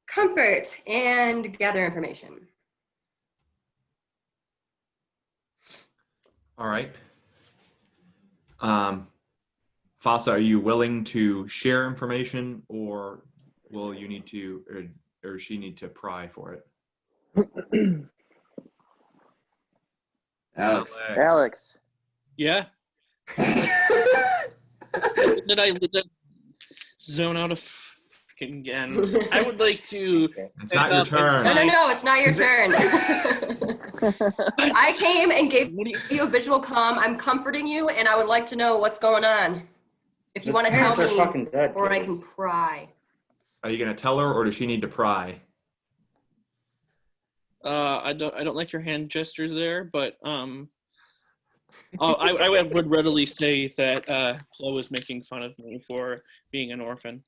comfort and gather information. All right. Fossa, are you willing to share information, or will you need to, or she need to pry for it? Alex. Yeah. Did I zone out of freaking again? I would like to. It's not your turn. No, it's not your turn. I came and gave you a visual comm. I'm comforting you, and I would like to know what's going on. If you want to tell me, fucking dead, or I kids. can pry. Are you going to tell her, or does she need to pry? I don't like your hand gestures there, but I would readily say that Flo was making fun of me for being an orphan.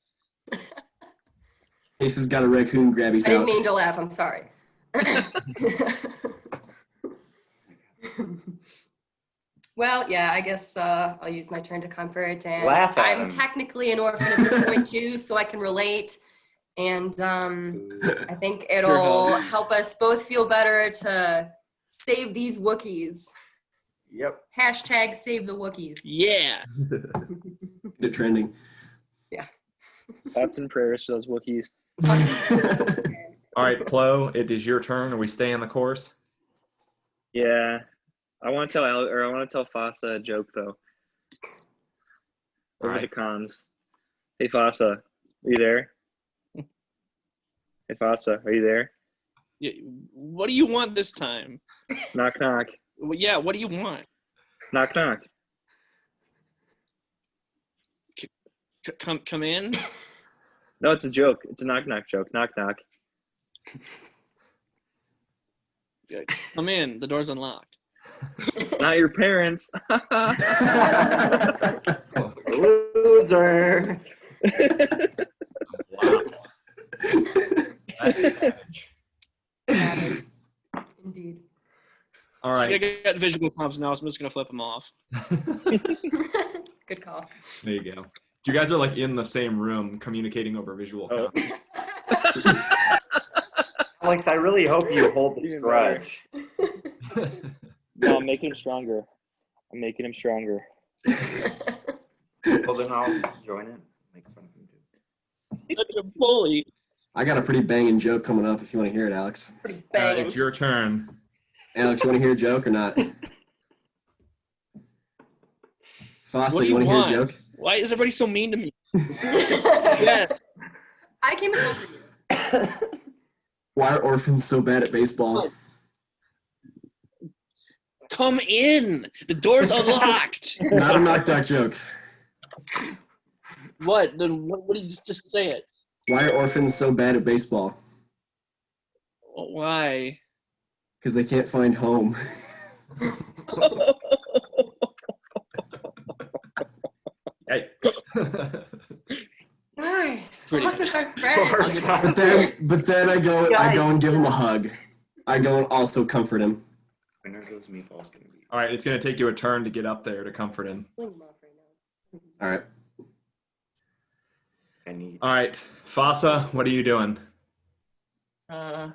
Case has got a raccoon grabbies I didn't out. mean to laugh. I'm sorry. Well, yeah, I guess I'll use my turn to comfort. And Laugh at I'm him. technically an orphan at this point too, so I can relate. And I think it'll help us both feel better to save these Wookiees. Yep. Hashtag save the Wookiees. Yeah. They're trending. Thoughts and prayers to those Wookiees. All right, Plo, it is your turn. Are we staying the course? Yeah. I want to tell Fossa a joke though. Over the comms. Hey Fossa, are you there? Hey Fossa, are you there? Yeah. What do you want this time? Knock knock. Well, yeah. What do you want? Knock knock. Come in. No, it's a joke. It's a knock knock joke. Knock knock. Come in. The door's unlocked. Not your parents. Loser. Wow. That's savage. Indeed. All See, I right. got visual comms now, so I'm just gonna flip them off. Good call. There you go. You guys are like in the same room communicating over visual Oh. comms. Alex, I really hope you hold this Even grudge. No, I'm making him stronger. I'm making him stronger. Well, then I'll join it. Make fun of him too. Such a bully. I got a pretty banging joke coming up if you want to hear it, Alex. Pretty banging. It's your turn. Alex, you want to hear a joke or not? Foster, What do you you want to hear a want? joke? Why is everybody so mean to me? Yes. I came in for you. Why are orphans so bad at baseball? Come in. The door's unlocked. Not a knock duck joke. What? Then what do you just say it? Why are orphans so bad at baseball? Why? Because they can't find home. Hey. Nice. Pretty Fox is my friend. But then I go and give him a hug. I go and also comfort him. When are those meatballs gonna be? All right, it's going to take you a turn to get up there to comfort him. All right. I need. All right, Fasa, what are you doing? I'm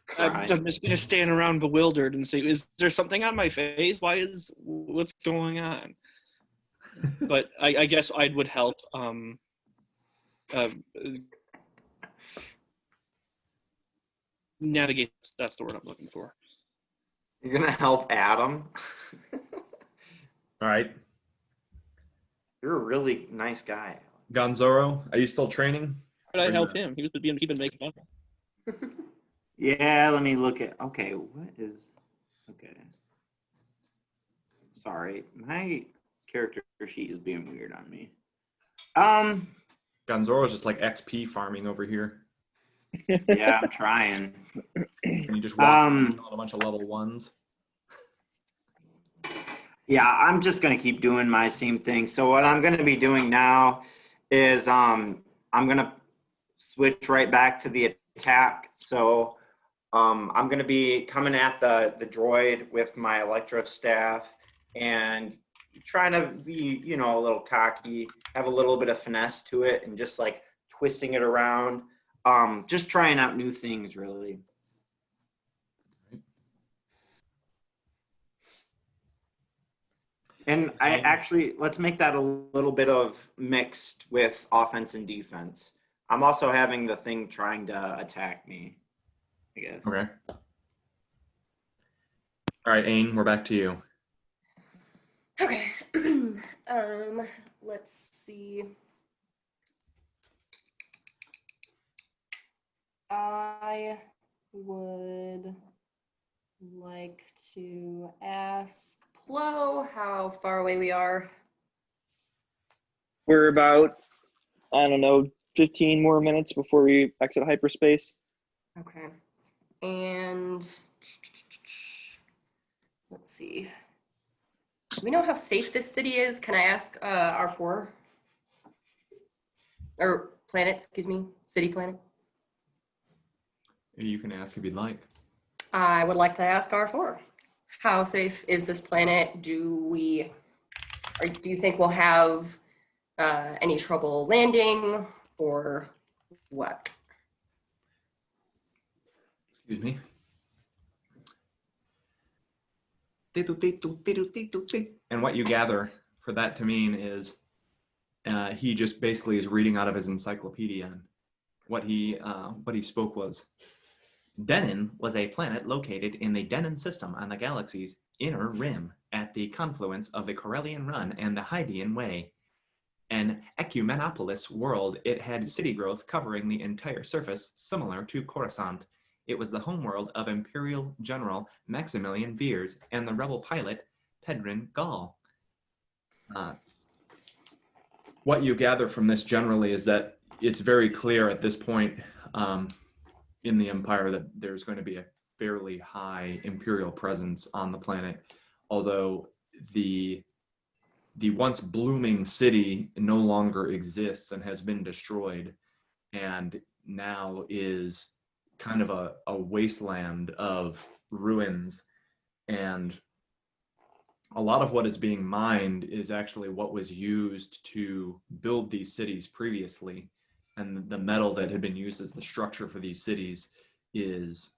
Crying. just gonna stand around bewildered and say, "Is there something on my face? What's going on?" But I guess I would help. Navigate. That's the word I'm looking for. You're gonna help Adam. All right, You're a really nice guy. Gonzoro, are you still training? How would I Or help not? him? He's been making fun of me. Yeah, let me look at. Okay, what is? Okay. Sorry, my character sheet is being weird on me. Gonzoro's just like XP farming over here. Yeah, I'm trying. And you just walk around on a bunch of level 1s. Yeah, I'm just gonna keep doing my same thing. So what I'm gonna be doing now is I'm gonna switch right back to the attack. So I'm gonna be coming at the droid with my electro staff and trying to be, you know, a little cocky, have a little bit of finesse to it, and just like twisting it around. Just trying out new things, really. And I actually, let's make that a little bit of mixed with offense and defense. I'm also having the thing trying to attack me, I guess. Okay. All right, Ain, we're back to you. Okay. Let's see. I would like to ask Plo how far away we are. We're about, I don't know, 15 more minutes before we exit hyperspace. Okay. And let's see. Do we know how safe this city is? Can I ask R4? Or planet, excuse me, city planet? You can ask if you'd like. I would like to ask R4. How safe is this planet? Do you think we'll have any trouble landing or what? Excuse me. And what you gather for that to mean is he just basically is reading out of his encyclopedia. And what he spoke was, Denon was a planet located in the Denon system on the galaxy's inner rim at the confluence of the Corellian Run and the Hydean Way. An ecumenopolis world, it had city growth covering the entire surface, similar to Coruscant. It was the homeworld of Imperial General Maximilian Veers and the rebel pilot Pedrin Gall. What you gather from this generally is that it's very clear at this point in the Empire that there's going to be a fairly high Imperial presence on the planet, although the once blooming city no longer exists and has been destroyed and now is kind of a wasteland of ruins. And a lot of what is being mined is actually what was used to build these cities previously. And the metal that had been used as the structure for these cities is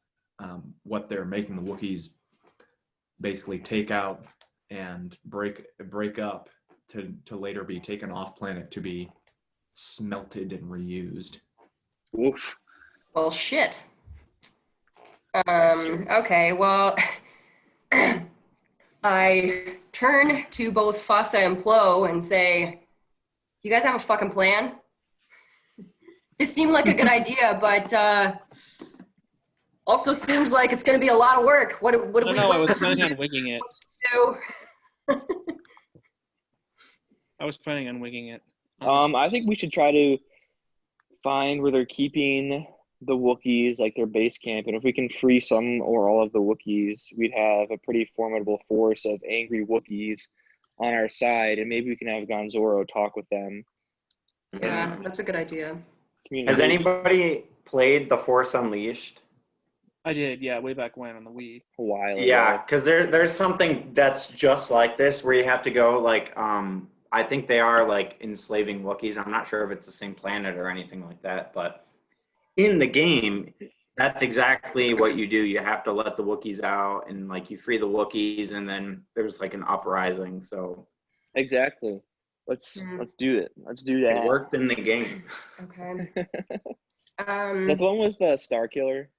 what they're making the Wookiees basically take out and break up to later be taken off planet to be smelted and reused. Oof. Well, shit. Okay, well, I turn to both Fossa and Plo and say, you guys have a fucking plan? This seemed like a good idea, but also seems like it's going to be a lot of work. What do we No, I was planning on winging it. do? I was planning on winging it. I think we should try to find where they're keeping the Wookiees, like their base camp, and if we can free some or all of the Wookiees, we'd have a pretty formidable force of angry Wookiees on our side, and maybe we can have Gonzoro talk with them. Yeah, that's a good idea. Has anybody played The Force Unleashed? I did, yeah, way back when on the Wii. A while ago. Yeah, because there's something that's just like this where you have to go like I think they are like enslaving Wookiees. I'm not sure if it's the same planet or anything like that, but in the game, that's exactly what you do. You have to let the Wookiees out and like you free the Wookiees and then there's like an uprising. So Exactly. Let's do it. Let's do that. it worked in the game. Okay. That one was the Star Killer.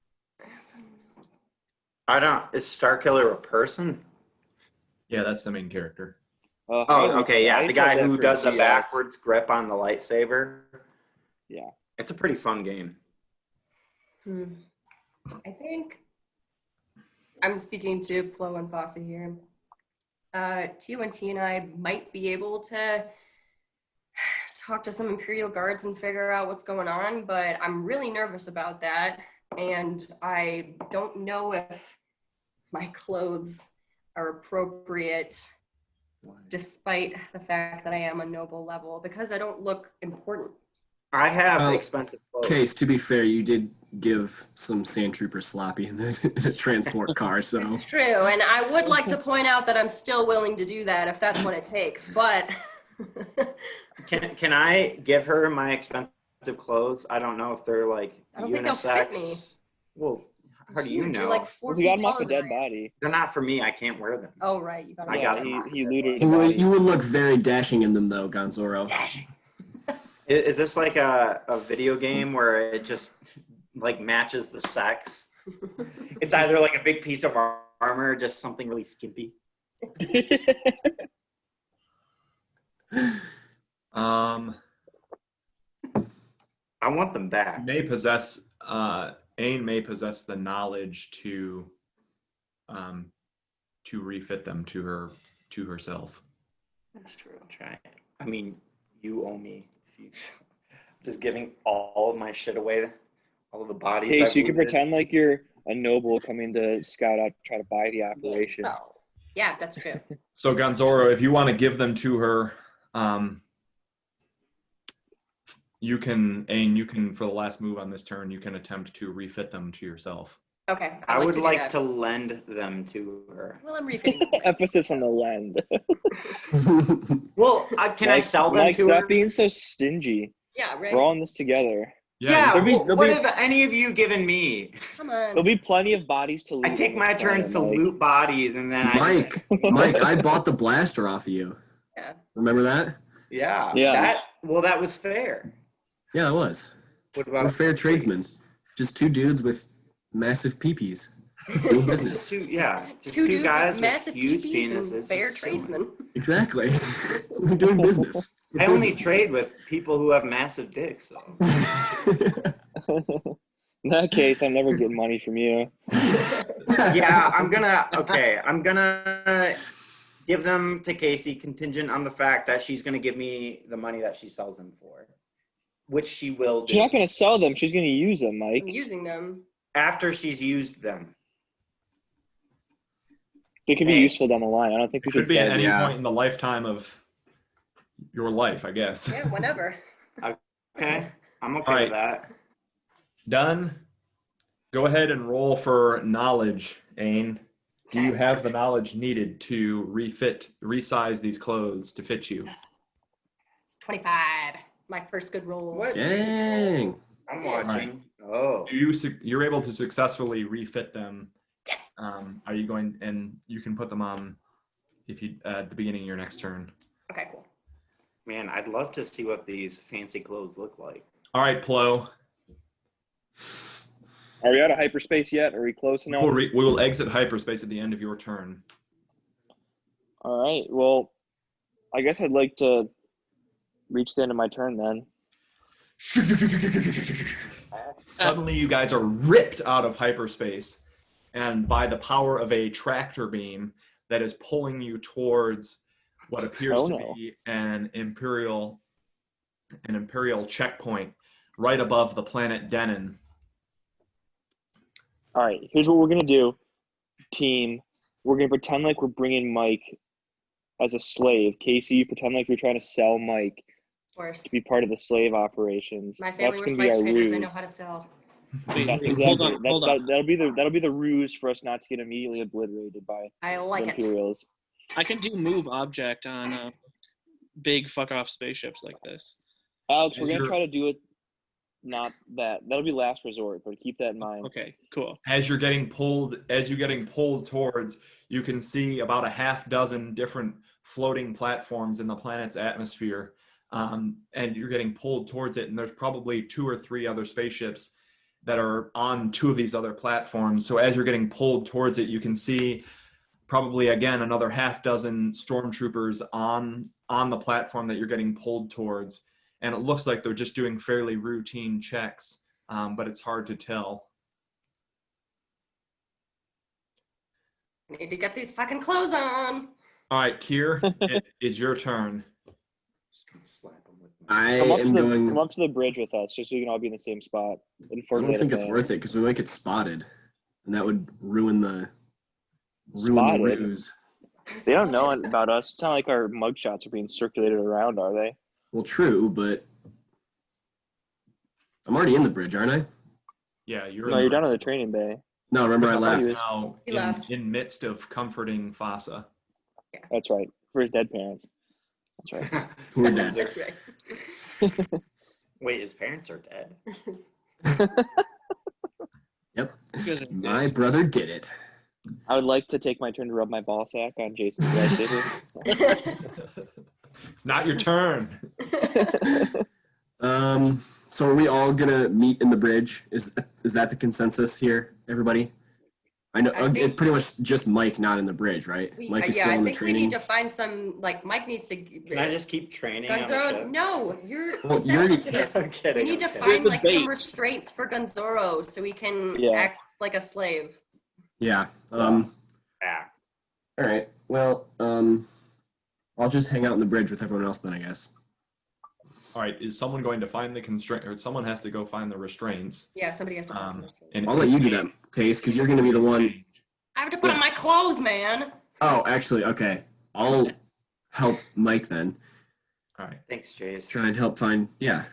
Is Starkiller a person? Yeah, that's the main character. Oh, okay, yeah. I The used to guy have that who for does the GS. backwards grip on the lightsaber. Yeah. It's a pretty fun game. I think I'm speaking to Plo and Fossa here. TUNT and I might be able to talk to some Imperial guards and figure out what's going on, but I'm really nervous about that. And I don't know if my clothes are appropriate despite the fact that I am a noble level because I don't look important. I have expensive clothes. Case, to be fair, you did give some sand troopers sloppy in the transport car, so. It's true, and I would like to point out that I'm still willing to do that if that's what it takes, but... Can I give her my expensive clothes? I don't know if they're like I don't think they'll fit me. unisex. Well, how do you Huge, know? You're like 4 We feet got him off taller a than dead I am. body. They're not for me. I can't wear them. Oh, right. You got I it. got Yeah, them off he the looted dead a body. You would look very dashing in them, though, Gonzoro. Dashing. Is this like a video game where it just like matches the sex? It's either like a big piece of armor or just something really skimpy. I want them back. May possess Ain may possess the knowledge to refit them to herself. That's true. Try it. I mean, you owe me. If you just giving all of my shit away, all of the bodies. Okay, I've so you can looted. pretend like you're a noble coming to scout out, try to buy the operation. Oh, yeah, that's true. So Gonzoro, if you want to give them to her, you can for the last move on this turn, you can attempt to refit them to yourself. Okay. I would to do like that. to lend them to her. Well, I'm refitting. Emphasis on the lend. Well, can I sell them Mike, to stop her? being so stingy. Yeah, right. We're all in this together. Yeah. there'll What be- have any of you given me? Come on. There'll be plenty of bodies to loot. I take on my this turns to planet, Mike. loot bodies, and then Mike, I bought the blaster off of you. Yeah. Remember that? Yeah. Yeah. That was fair. Yeah, it was. What about We're fair tradesmen. Just two dudes with massive peepees. Doing business. Just Two two dudes guys with with massive huge peepees penises. and fair just chilling. tradesmen. Exactly. We're doing business. I only trade with people who have massive dicks. So. In that case, I'm never getting money from you. Yeah, I'm gonna give them to Casey contingent on the fact that she's gonna give me the money that she sells them for, which she will do She's not going to sell them. She's going to use them, Mike. I'm using them. after she's used them. They could be Hey. useful down the line. I don't think we should Could be at sell any them. point in the lifetime of your life, I guess. Yeah, whenever. Okay, I'm okay All right. with that. Done. Go ahead and roll for knowledge, Ain. Do you have the knowledge needed to resize these clothes to fit you? It's 25. My first good roll. What? Dang. I'm watching. Oh, You're able to successfully refit them. Yes. Are you going, and you can put them on if you at the beginning of your next turn. Okay, cool. Man, I'd love to see what these fancy clothes look like. All right, Plo. Are we out of hyperspace yet? Are we close enough? We will exit hyperspace at the end of your turn. All right. Well, I guess I'd like to reach the end of my turn then. Suddenly, you guys are ripped out of hyperspace, and by the power of a tractor beam that is pulling you towards what appears to be an imperial checkpoint right above the planet Denon. All right. Here's what we're gonna do, team. We're gonna pretend like we're bringing Mike as a slave. Casey, you pretend like you're trying to sell Mike Of course. to be part of the slave operations. My family That's were gonna be our spice traders. I know ruse. how to sell. Yes, Wait, exactly. hold on. That'll be the ruse for us not to get immediately obliterated by I the like it. Imperials. I can do move object on big fuck off spaceships like this. Alex, we're As gonna you're- try to do it. Not that. That'll be last resort, but keep that in mind. Okay, cool. As you're getting pulled towards, you can see about a half dozen different floating platforms in the planet's atmosphere, and you're getting pulled towards it. And there's probably 2 or 3 other spaceships that are on 2 of these other platforms. So as you're getting pulled towards it, you can see probably again another half dozen stormtroopers on the platform that you're getting pulled towards. And it looks like they're just doing fairly routine checks, but it's hard to tell. Need to get these fucking clothes on. All right, Kier, it is your turn. Just gonna slap him with I Come up, am going. come up to the bridge with us, just so we can all be in the same spot. I don't think it's worth it because we might get spotted, and that would ruin the Spotted? ruse. They don't know about us. It's not like our mugshots are being circulated around, are they? Well, true, but I'm already in the bridge, aren't I? Yeah, No, you're down in the training bay. No, remember I left. now He left. in midst of comforting Fasa. That's right. For his dead parents. That's right. Who are dead. That's right. Wait, his parents are dead. Yep. You guys are My dicks. brother did it. I would like to take my turn to rub my ball sack on Jason's lightsaber. It's not your turn. So are we all gonna meet in the bridge? Is that the consensus here, everybody? I know I think- it's pretty much just Mike not in the bridge, right? Mike is yeah, still I in the think we training. need to find some, like, Mike needs to. Can I just keep training on the Gonzoro, ship? no, you're Well, essential you're- to this. I'm kidding. We need to I'm kidding. find, the like, bait. some restraints for Gonzoro so we can Yeah. act like a slave. Yeah. Ah. All right. Well, I'll just hang out in the bridge with everyone else then, I guess. All right, is someone going to find the constraint, or someone has to go find the restraints? Yeah, somebody has to find some restraints. And I'll let you do that, Case, because you're gonna be the one. I have to put on my clothes, man. Oh, actually, okay. I'll help Mike then. All right, Thanks, Jace. Try and help find. Yeah.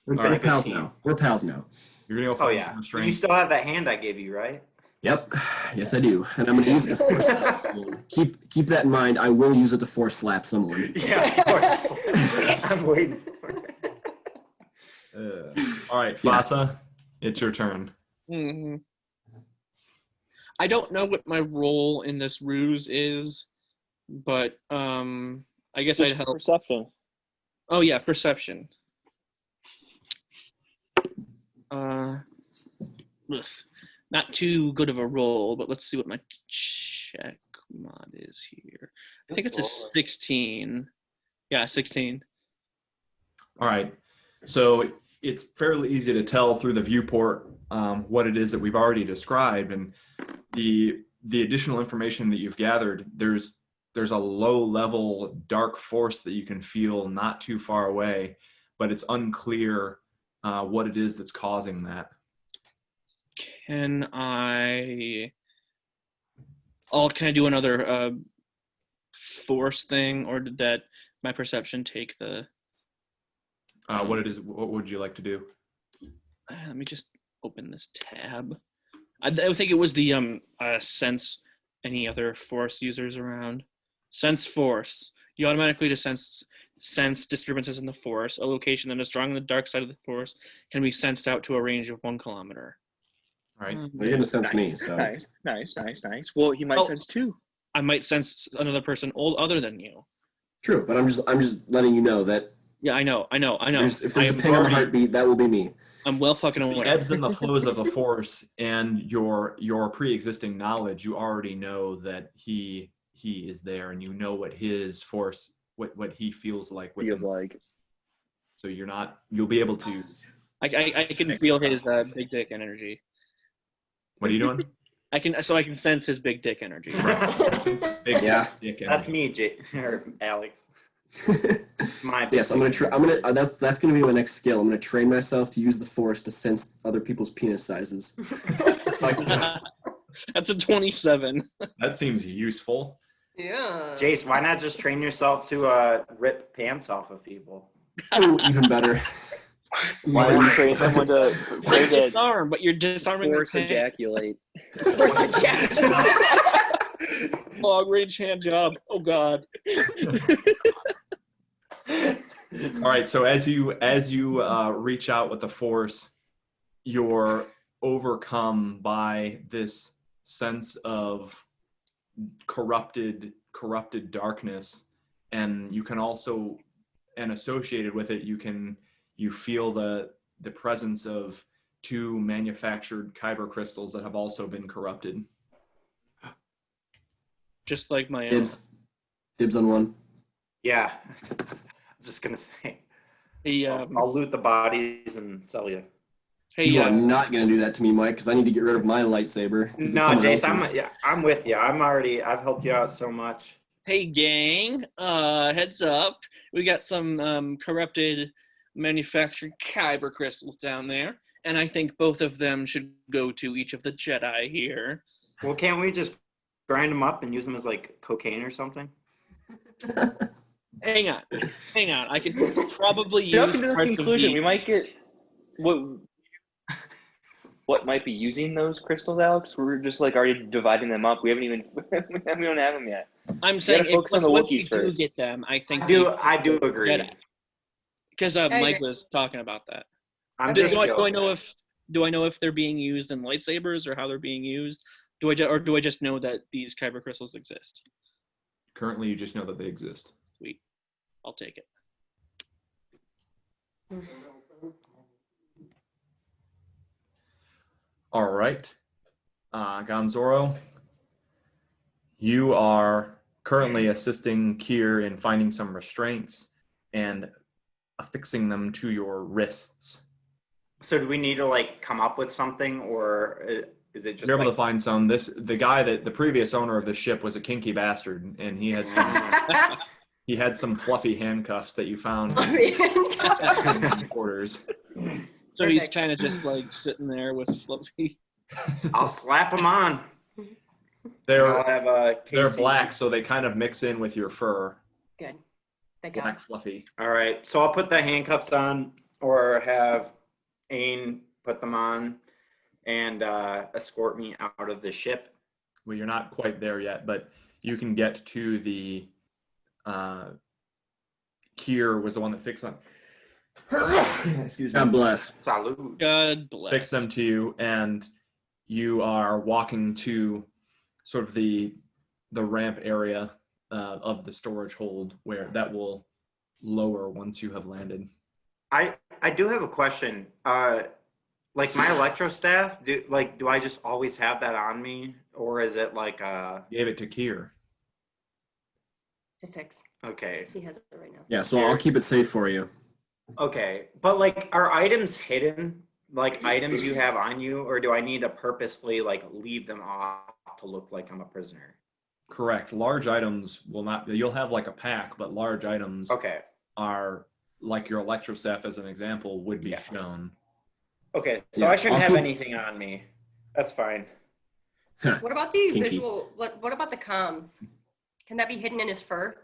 We're All right, pals good team. now. We're pals now. you're gonna go Oh find yeah. some You restraints. still have that hand I gave you, right? Yep. Yes, I do. And I'm gonna use it to force slap someone. Keep that in mind. I will use it to force slap someone. Yeah, of course. I'm waiting for it. All right, Yeah. Fasa, it's your turn. Mhm. I don't know what my role in this ruse is, but I guess I'd Just help. perception. Oh yeah, perception. Ugh. Not too good of a roll, but let's see what my check mod is here. I think it's a 16. Yeah, 16. All right, so it's fairly easy to tell through the viewport what it is that we've already described, and the additional information that you've gathered. There's a low-level dark force that you can feel not too far away, but it's unclear what it is that's causing that. Can I do another force thing, or did that my perception take the? What it is? What would you like to do? Let me just open this tab. I think it was the sense any other force users around. Sense force. You automatically just sense disturbances in the force. A location that is strong on the dark side of the force can be sensed out to a range of 1 kilometer. All right. Well, you're gonna sense me, so Nice. Well, he might Oh. sense too. I might sense another person other than you. True, but I'm just letting you know that Yeah, I know. if there's a ping on the heartbeat, that will be me. I'm well fucking The aware. ebbs and the flows of the Force and your pre-existing knowledge, you already know that he is there, and you know what his Force, what he feels like within. Feels like. So you'll be able to. I can feel his big dick energy. What are you doing? I can sense his big dick energy. Big Yeah. dick That's energy. me, or Alex. My Yes, I'm gonna. That's gonna be my next skill. I'm gonna train myself to use the Force to sense other people's penis sizes. That's a 27. That seems useful. Yeah. Jace, why not just train yourself to rip pants off of people? Oh, even better. Why don't you train someone to say that Disarm, but you're disarming their force pants. ejaculate? Force ejaculate. Long range hand job. Oh God. All right. So as you reach out with the Force, you're overcome by this sense of corrupted darkness, and you can also, and associated with it, you feel the presence of 2 manufactured kyber crystals that have also been corrupted. Just like my own. Dibs on one. Yeah. I was just gonna say. Hey, I'll loot the bodies and sell you. hey, You are not gonna do that to me, Mike, because I need to get rid of my lightsaber. 'Cause it's No, someone Jace, else's. I'm with you. I've helped you out so much. hey, gang. Heads up. We got some corrupted manufactured kyber crystals down there, and I think both of them should go to each of the Jedi here. Well, can't we just grind them up and use them as like cocaine or something? Hang on. I could probably Jump use into the parts of conclusion. We might get what might be using those crystals, Alex. We're just like already dividing them up. We haven't even we don't have them yet. I'm saying if focus on the once we Wookiees do first. get them, I think I do agree. because I Mike agree. was talking about that. I'm Do just I joking. know if they're being used in lightsabers or how they're being used? Do I just know that these kyber crystals exist? Currently, you just know that they exist. Sweet, I'll take it. All right. Gonzoro, you are currently assisting Kier in finding some restraints and affixing them to your wrists. So do we need to like come up with something, or is it just You're able like... to find some. The previous owner of the ship was a kinky bastard, and he had some fluffy handcuffs that you found in quarters. So he's Perfect. kind of just like sitting there with fluffy. I'll slap them on. I'll They're have a black, so they kind of mix in with your fur. Good. Thank God. Black fluffy. All right, so I'll put the handcuffs on, or have Ain put them on, and escort me out of the ship. Well, you're not quite there yet, but you can get to the. Kier was the one that fixed them. Excuse me. God bless. Salud. God bless. Fix them to you, and you are walking to sort of the ramp area of the storage hold, where that will lower once you have landed. I do have a question. Like my electro staff, do I just always have that on me, or is it like Gave it to Kier. To fix. okay? He has it right now. Yeah, so I'll keep it safe for you. Okay, but like, are items hidden? Like items you have on you, or do I need to purposely like leave them off to look like I'm a prisoner? Correct. Large items will not. You'll have like a pack, but large items Okay. are like your electro staff, as an example, would be shown. Okay, so Yeah, I shouldn't I'll have keep- anything on me. That's fine. What about the Kinky. visual? What about the comms? Can that be hidden in his fur?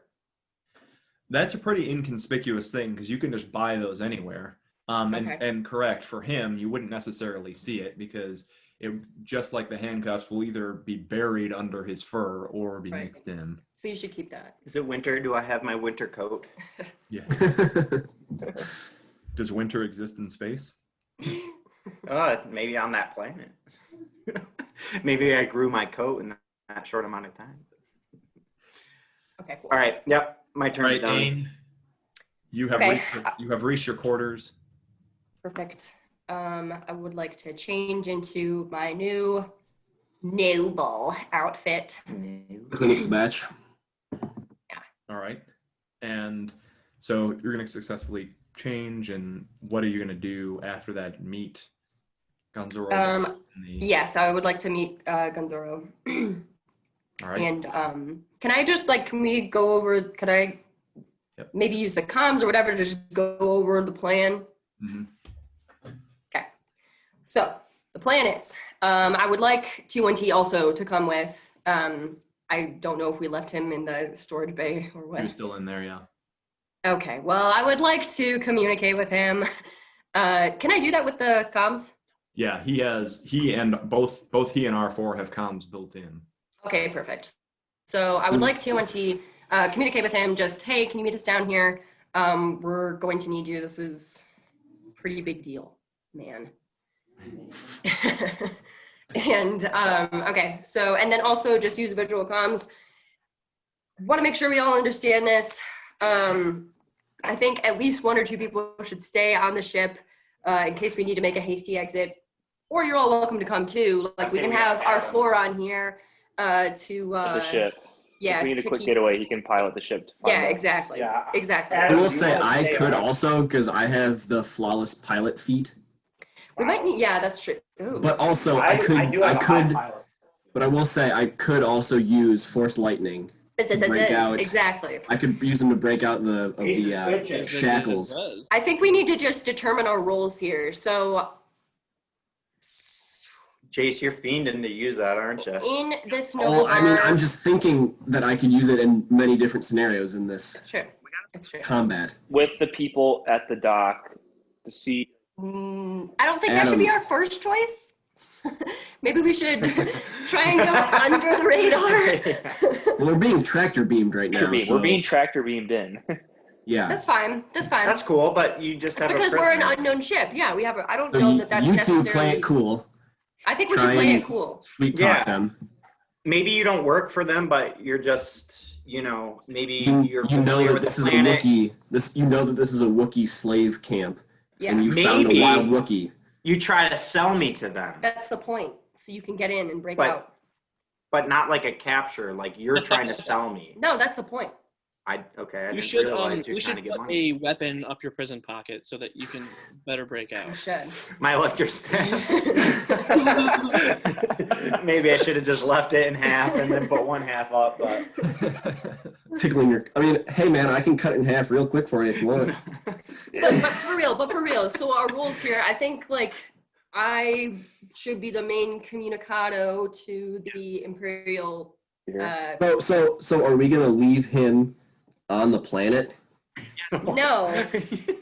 That's a pretty inconspicuous thing because you can just buy those anywhere. Okay. And correct, for him, you wouldn't necessarily see it because it, just like the handcuffs, will either be buried under his fur or be Right. mixed in. So you should keep that. Is it winter? Do I have my winter coat? Yeah. Does winter exist in space? Maybe on that planet. Maybe I grew my coat in that short amount of time. Okay, cool. All right. Yep. My All turn's right, done. Ain, you have Okay. reached your quarters. Perfect. I would like to change into my new noble outfit. Clinics match. All right, and so you're going to successfully change, and what are you going to do after that? Meet Gonzoro? Yes, I would like to meet Gonzoro. All right. And can I just can we go over? Could I maybe use the comms or whatever to just go over the plan? Mm-hmm. Okay. So the plan is, I would like T1T also to come with. I don't know if we left him in the storage bay or what. He was still in there, yeah. Okay. Well, I would like to communicate with him. Can I do that with the comms? Yeah, he and both he and R4 have comms built in. Okay, perfect. So I would like T1T communicate with him. Just, hey, can you meet us down here? We're going to need you. This is a pretty big deal, man. And okay, so and then also just use visual comms. Want to make sure we all understand this. I think at least 1 or 2 people should stay on the ship in case we need to make a hasty exit. Or you're all welcome to come too. Like we can have R4 on here to the ship. Yeah, if we need a to quick keep, getaway, he can pilot the ship to find yeah, us. exactly. Yeah. Exactly. I Adam, will you say wanna I stay could on? also, because I have the flawless pilot feat. We might need, yeah, that's true. Ooh. But also I do have a high could, pilot. but I will say I could also use force lightning. break out. Exactly. I could use them to break out the Switching. shackles. I think we need to just determine our roles here. So Jace, you're fiending to use that, aren't you? in this noble Oh, I mean, armor- I'm just thinking that I could use it in many different scenarios in It's this true. It's true. combat. With the people at the dock to see. I don't think that should be Adam. our first choice. Maybe we should try and go under the radar. Well, we're being tractor beamed right now. We're so, being tractor beamed in. yeah. That's fine. That's fine. That's cool, but you just It's have because a we're an prisoner. unknown ship. Yeah, we have. I don't So know that that's you two necessarily. play it cool. I think we should Try play and it cool. Sweet talk Yeah. them. Maybe you don't work for them, but you're just, maybe You you're know familiar that with the this is a planet. Wookiee. You know that this is a Wookiee slave camp, Yeah, and you found a Maybe. wild Wookiee. You try to sell me to them, that's the point. So you can get in and break But- out. but not like a capture. Like you're trying to sell me. No, that's the point. I You didn't should realize you're we trying should to get put money. a weapon up your prison pocket so that you can better break You out. should. My electrostatic. Maybe I should have just left it in half and then put one half up. But Tickling your. I mean, hey man, I can cut it in half real quick for you if you want. But for real. So our rules here, I think I should be the main communicado to the Imperial. So are we gonna leave him on the planet? No,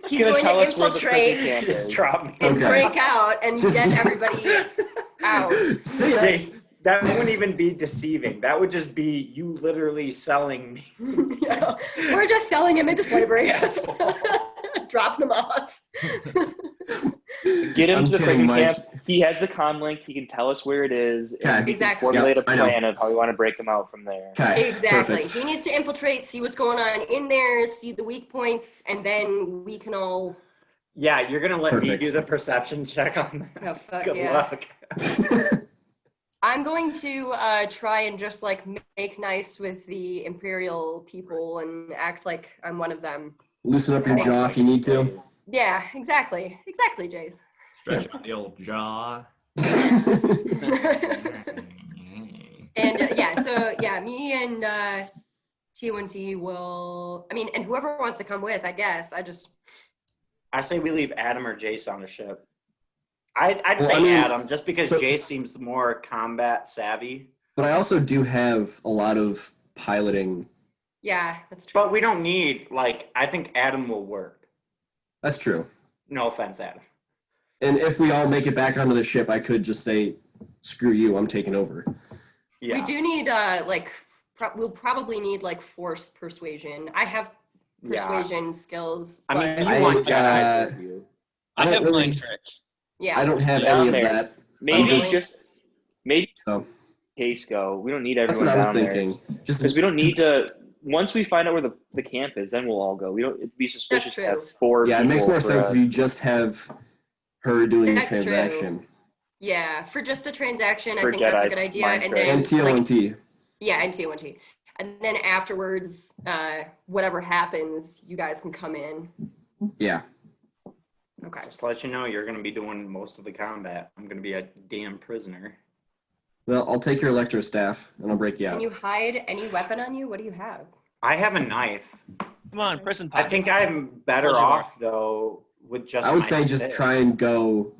he's gonna going tell to us where the prison infiltrate camp just is. drop me. and Okay. break out and get everybody out. See ya. Jace, that wouldn't even be deceiving. That would just be you literally selling me. We're just selling him into slavery. Dropping him off. Get him I'm to the kidding, prison Mike. camp. He has the comm link. He can tell us where it is. Okay. And we can Exactly. formulate Yep, a I know. plan of how we want to break them out from there. Okay. Exactly. Perfect. He needs to infiltrate, see what's going on in there, see the weak points, and then we can all. Yeah, you're gonna let Perfect. me do the perception check on that. Oh, fuck Good yeah. luck. I'm going to try and just make nice with the Imperial people and act like I'm one of them. Loosen up your jaw if you need to. Yeah, exactly, Jace. Stretch out the old jaw. And me and T1T will. I mean, and whoever wants to come with, I guess. I say we leave Adam or Jace on the ship. I'd Well, say I mean, Adam, just because so- Jace seems more combat savvy. But I also do have a lot of piloting. Yeah, that's true. But we don't need, I think Adam will work. That's true. No offense, Adam. And if we all make it back onto the ship, I could just say, "Screw you, I'm taking over." Yeah. We do need we'll probably need force persuasion. I have persuasion skills. I mean, but- you want I, Jedi's with you. I don't have really- mind trick. yeah. I don't have Down any of there. that. Maybe just- maybe So case go. We don't need that's everyone what I was down thinking. there Just because we don't need to. once we find out where the camp is, then we'll all go. We don't. It'd be suspicious to have true. 4 Yeah, it makes people more for sense a- if you just have her doing the That's true. transaction. Yeah, for just the transaction, For I think that's a Jedi good idea. mind And trick. then And TLNT. yeah, and TONT. And then afterwards, whatever happens, you guys can come in. Yeah. Okay. Just to let you know, you're going to be doing most of the combat. I'm going to be a damn prisoner. Well, I'll take your electro staff and I'll break you Can out. you hide any weapon on you? What do you have? I have a knife. Come on, prison I pocket. think I'm better Told you, Mark. off, though, with just I would my say just fist. try and go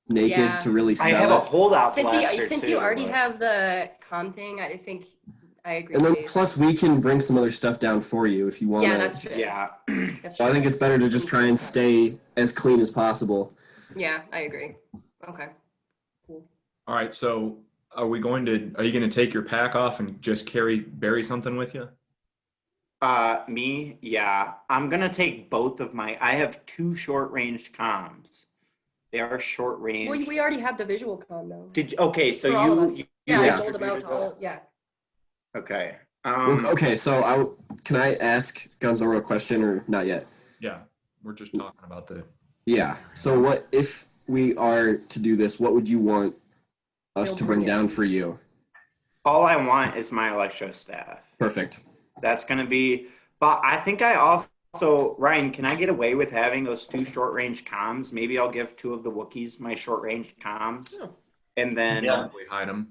naked Yeah. to really I sell have a it. holdout Since blaster, you too, already but- have the com thing, I think I agree. And then Chase. plus we can bring some other stuff down for you if you want to. Yeah, that's true. Yeah. That's So true. I think it's better to just try and stay as clean as possible. Yeah, I agree. Okay. Cool. All right, so are you going to take your pack off and just bury something with you? Me? Yeah. I'm going to take both of I have 2 short-range comms. They are short-range. Well, we already have the visual com though. Okay, so For all of us. you Yeah, I Yeah. sold them out to distributed all. Yeah. that? Okay. Okay, so can I ask Gonzalo a question or not yet? Yeah, we're just talking about the. Yeah. So what if we are to do this? What would you want us to bring down for you? All I want is my electro staff. Perfect. That's going to be, but I think I also, Ryan, can I get away with having those 2 short-range comms? Maybe I'll give 2 of the Wookiees my short-range comms. Yeah. And then, Probably hide them.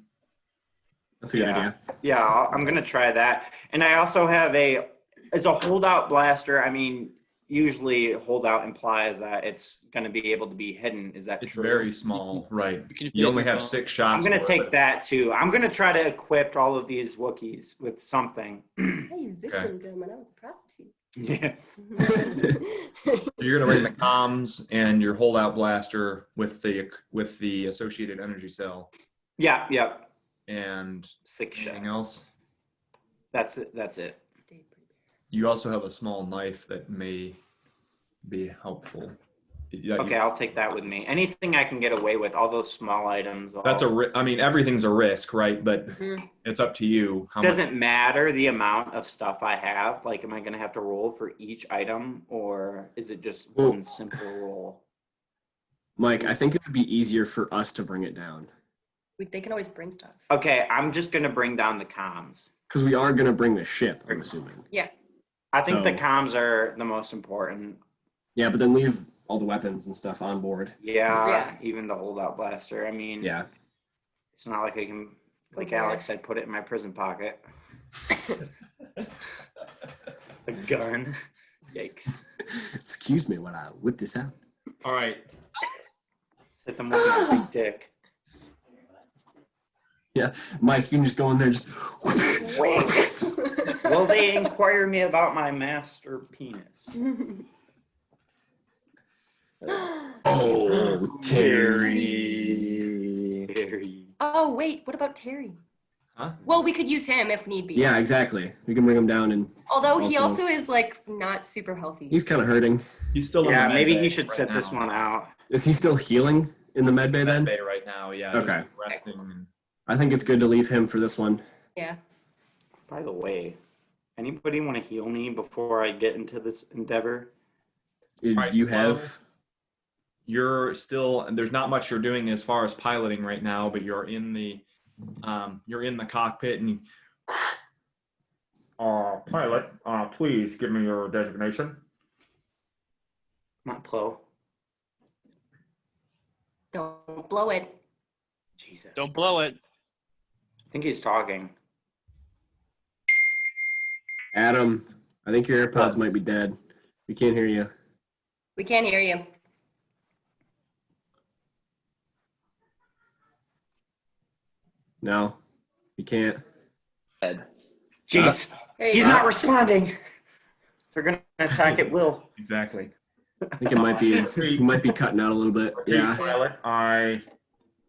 That's a good Yeah. idea. yeah, I'm going to try that. And I also have as a holdout blaster, I mean, usually holdout implies that it's going to be able to be hidden. Is that It's true? very small, right? You can fit You it only in your have phone. 6 I'm shots. going to for it. take that too. I'm going to try to equip all of these Wookiees with something. I used this Okay. one gun when I was a prostitute. Yeah. You're going to bring the comms and your holdout blaster with the associated energy cell Yeah, yep. and 6 shots. anything else. That's it. That's it. You also have a small knife that may be helpful. Yeah, Okay, I'll take that with me. Anything I can get away with, all those small items. That's I mean, everything's a risk, right? But Mhm. it's up to you. How much. Doesn't matter the amount of stuff I have. Like, am I going to have to roll for each item, or is it just Well- one simple roll? Mike, I think it would be easier for us to bring it down They can always bring stuff. Okay, I'm just going to bring down the comms. because we are going to bring the ship, I'm assuming. Yeah. I think the So- comms are the most important. Yeah, but then leave all the weapons and stuff on board. Yeah, Yeah. even the holdout blaster. I mean, Yeah. it's not like I can, like Okay. Alex said, put it in my prison pocket. A gun. Yikes. Excuse me when I whip this out. All right. Hit them with my big dick. Yeah, Mike, you can just go in there, just. Will they inquire me about my master penis? Oh, Terry. Very. Oh wait, what about Terry? Huh? Well, we could use him if need be. Yeah, exactly. We can bring him down, and Although he Also- also is like not super healthy. he's kind of hurting. He's still in Yeah, the maybe med he bay should right sit this now. one out. Is he still healing in the med bay Med then? bay right now. Yeah. Okay. Just resting. And I think it's good to leave him for this one. Yeah. By the way, anybody want to heal me before I get into this endeavor? Do Right, you well- have? You're still. There's not much you're doing as far as piloting right now, but you're in the cockpit and. Pilot, please give me your designation. Come on, Plo. Don't blow it. Jesus. Don't blow it. I think he's talking. Adam, I think your AirPods might be dead. We can't hear you. We can't hear you. No, we can't. Ed. Jeez. There you He's go. not responding. They're going to attack at will. Exactly. I think it might be. He might be cutting out a little bit. Yeah, Pilot, Alright,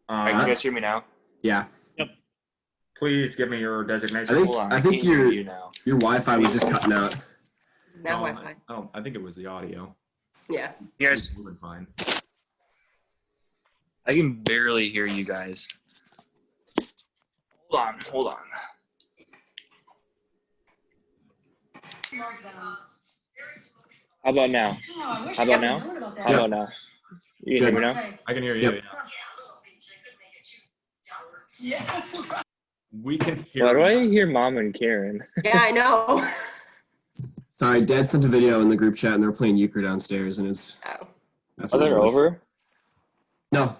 can you guys hear me now? yeah. please give me your I designation. think. Hold on, I think can't hear your you now. Wi-Fi was just cutting out. Now Oh, Wi-Fi. Oh, I think it was the audio. Yeah. You guys, We're fine. I can barely hear you guys. Hold on. How about now? How about now? How about now? You can hear me now? I can hear you. Yep. Yeah. We can hear. Why do I hear Mom and Karen? Yeah, I know. Sorry, Dad sent a video in the group chat, and they're playing euchre downstairs, and it's. Oh. That's Oh, what it they're was. over? No.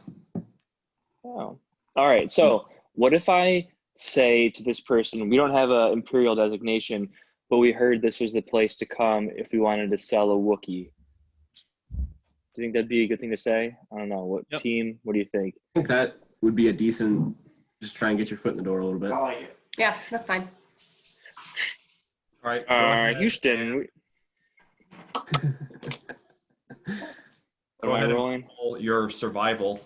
Oh. All right. So what if I say to this person, we don't have an Imperial designation, but we heard this was the place to come if we wanted to sell a Wookiee? Do you think that'd be a good thing to say? I don't know. What team? What do you think? I think that would be a decent. Just try and get your foot in the door a little bit. I like it. Yeah, that's fine. All right. go ahead Houston. and Go Am I ahead and rolling? roll your survival.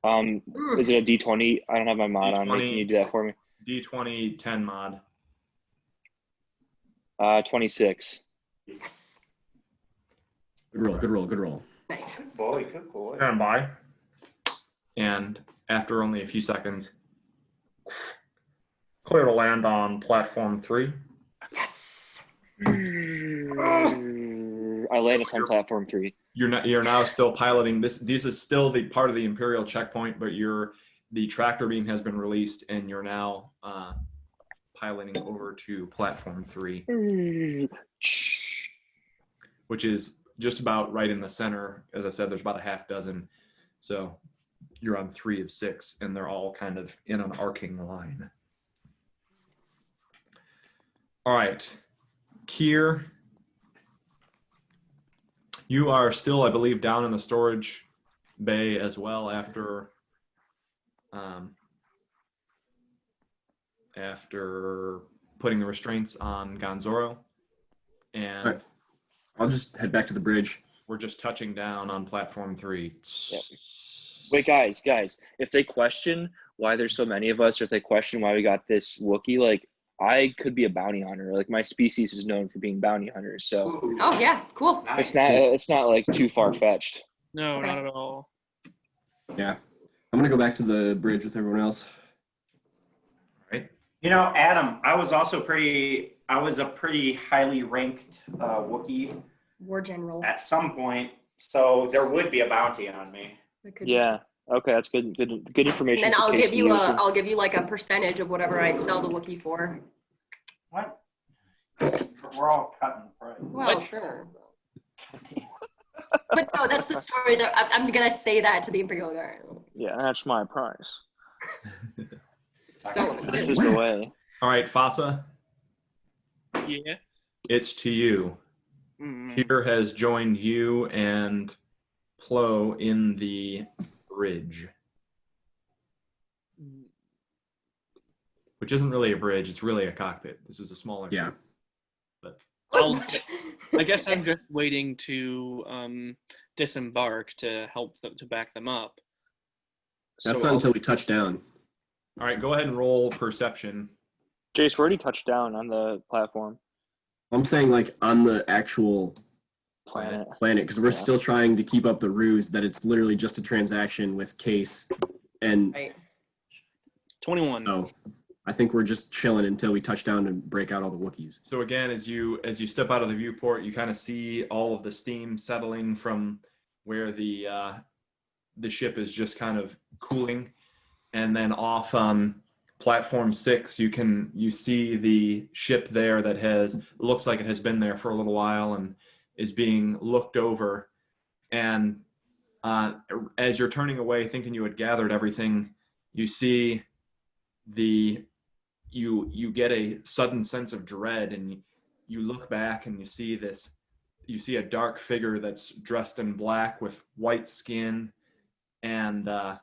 Is it a D20? I don't have my mod on me. Can you do that for me? D20 10 mod. 26. Yes. Good roll. Good roll. Good roll. Nice. Boy, good boy. Stand by. And after only a few seconds, clear to land on platform 3. Yes. I land us on platform 3. You're now still piloting this. This is still the part of the Imperial checkpoint, but the tractor beam has been released, and you're now piloting over to platform 3, which is just about right in the center. As I said, there's about a half dozen, so you're on 3 of 6, and they're all kind of in an arcing line. All right, Kier. You are still, I believe, down in the storage bay as well after putting the restraints on Gonzoro. And Right. I'll just head back to the bridge. we're just touching down on platform 3. Yep. Wait, guys, if they question why there's so many of us, or if they question why we got this Wookiee, like, I could be a bounty hunter. Like, my species is known for being bounty hunters, so Ooh, Oh yeah, cool. nice. it's not like too far-fetched. No, not at all. Yeah. I'm going to go back to the bridge with everyone else. Right? You know, Adam, I was a pretty highly ranked Wookiee War general. at some point, so there would be a bounty on me. That could be Yeah. Okay, that's good information. And then for I'll case give we you use it. I'll give you like a percentage of whatever I sell the Wookiee for. What? We're all cutting the price. Well, sure. But no, that's the story that I'm gonna say that to the Imperial Guard. Yeah, that's my price. So This is the way. All right, Fasa, Yeah. it's to you. Peter has joined you and Plo in the bridge, which isn't really a bridge. It's really a cockpit. This is a smaller. Yeah. I guess I'm just waiting to disembark to help them, to back them up. That's So not I'll- until we touch down. All right, go ahead and roll perception. Jace, we already touched down on the platform. I'm saying like on the actual Planet. planet because we're Yeah. still trying to keep up the ruse that it's literally just a transaction with Case, and Right. 21. so I think we're just chilling until we touch down and break out all the Wookiees. So again, as you step out of the viewport, you kind of see all of the steam settling from where the ship is just kind of cooling, and then off on platform 6, you see the ship there that looks like it has been there for a little while and is being looked over. And as you're turning away, thinking you had gathered everything, you see you get a sudden sense of dread, and you look back and you see a dark figure that's dressed in black with white skin, and as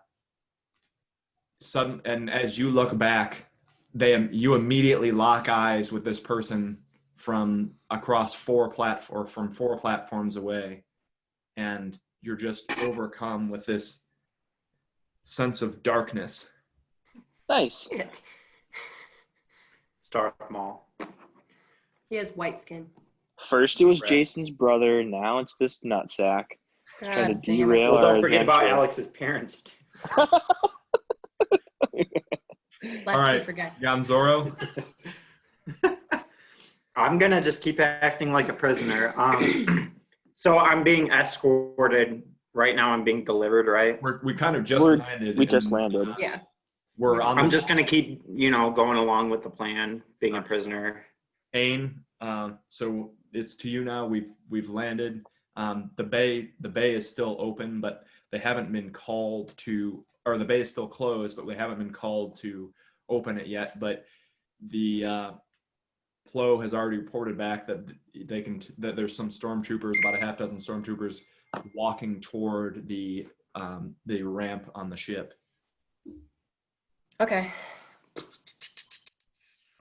you look back, you immediately lock eyes with this person from across four platforms away, and you're just overcome with this sense of darkness. Nice. Shit. Stark Mall. He has white skin. First it was Right. Jason's brother, now it's this nutsack trying to God damn it. derail Well, our don't forget about adventure. Alex's parents. too. Lest All right. we forget. Gonzoro, I'm gonna just keep acting like a prisoner. So I'm being escorted right now. I'm being delivered, right? We kind of just landed. We just landed. Yeah. We're on. I'm just gonna keep, going along with the plan, being a prisoner. Ain, so it's to you now. We've landed. The bay is still open, but they haven't been called to, or the bay is still closed, but they haven't been called to open it yet. But the Plo has already reported back that that there's some stormtroopers, about a half dozen stormtroopers, walking toward the ramp on the ship. Okay.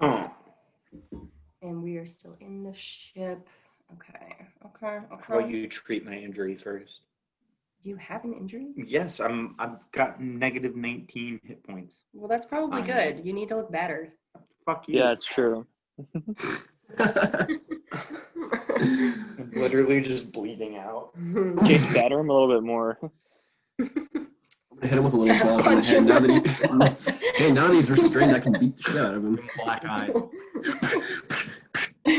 Oh. And we are still in the ship. Okay. How about you treat my injury first? Do you have an injury? Yes, I've got negative 19 hit points. Well, that's probably Fine. good. You need to look battered. Fuck you. Yeah, it's true. I'm literally just bleeding out. Chase batter him a little bit more. I'm gonna hit him with a little ball in the Punch head. him. Now that he's restrained, I can beat the shit out of him. Black eye.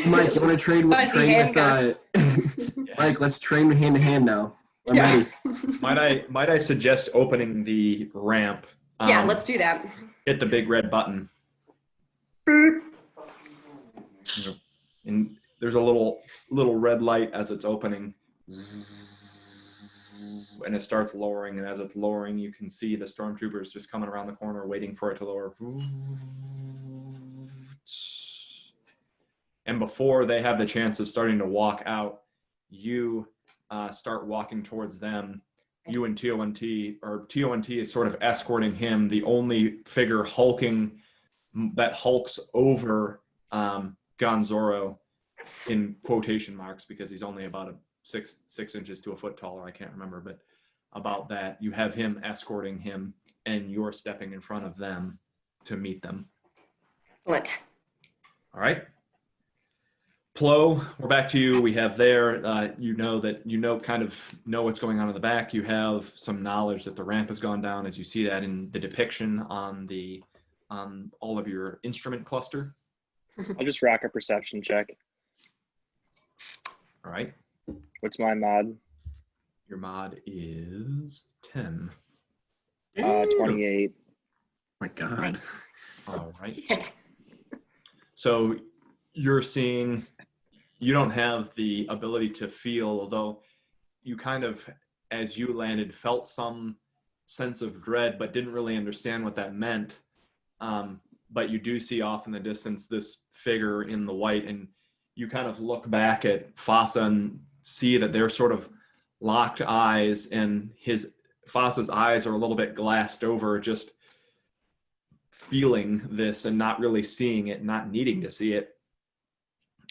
Mike, you want to train with handcuffs. Mike? Let's train hand to hand now. I'm Yeah. ready. Might I suggest opening the ramp? Yeah, let's do that. Hit the big red button. And there's a little red light as it's opening, and it starts lowering. And as it's lowering, you can see the stormtroopers just coming around the corner, waiting for it to lower. And before they have the chance of starting to walk out, you start walking towards them. You and TONT, or TONT is sort of escorting him, the only figure that hulks over Gonzoro, in quotation marks, because he's only about 6 inches to a foot taller. I can't remember, but about that. You have him escorting him, and you're stepping in front of them to meet them. Excellent. All right. Plo, we're back to you. We have there, kind of know what's going on in the back. You have some knowledge that the ramp has gone down, as you see that in the depiction on all of your instrument cluster. I'll just rack a perception check. All right. What's my mod? Your mod is 10. 28. My God. All right. Yes. So you're seeing, you don't have the ability to feel, although you kind of, as you landed, felt some sense of dread, but didn't really understand what that meant. But you do see off in the distance this figure in the white, and you kind of look back at Fasa and see that they're sort of locked eyes, and Fasa's eyes are a little bit glassed over, just feeling this and not really seeing it, not needing to see it.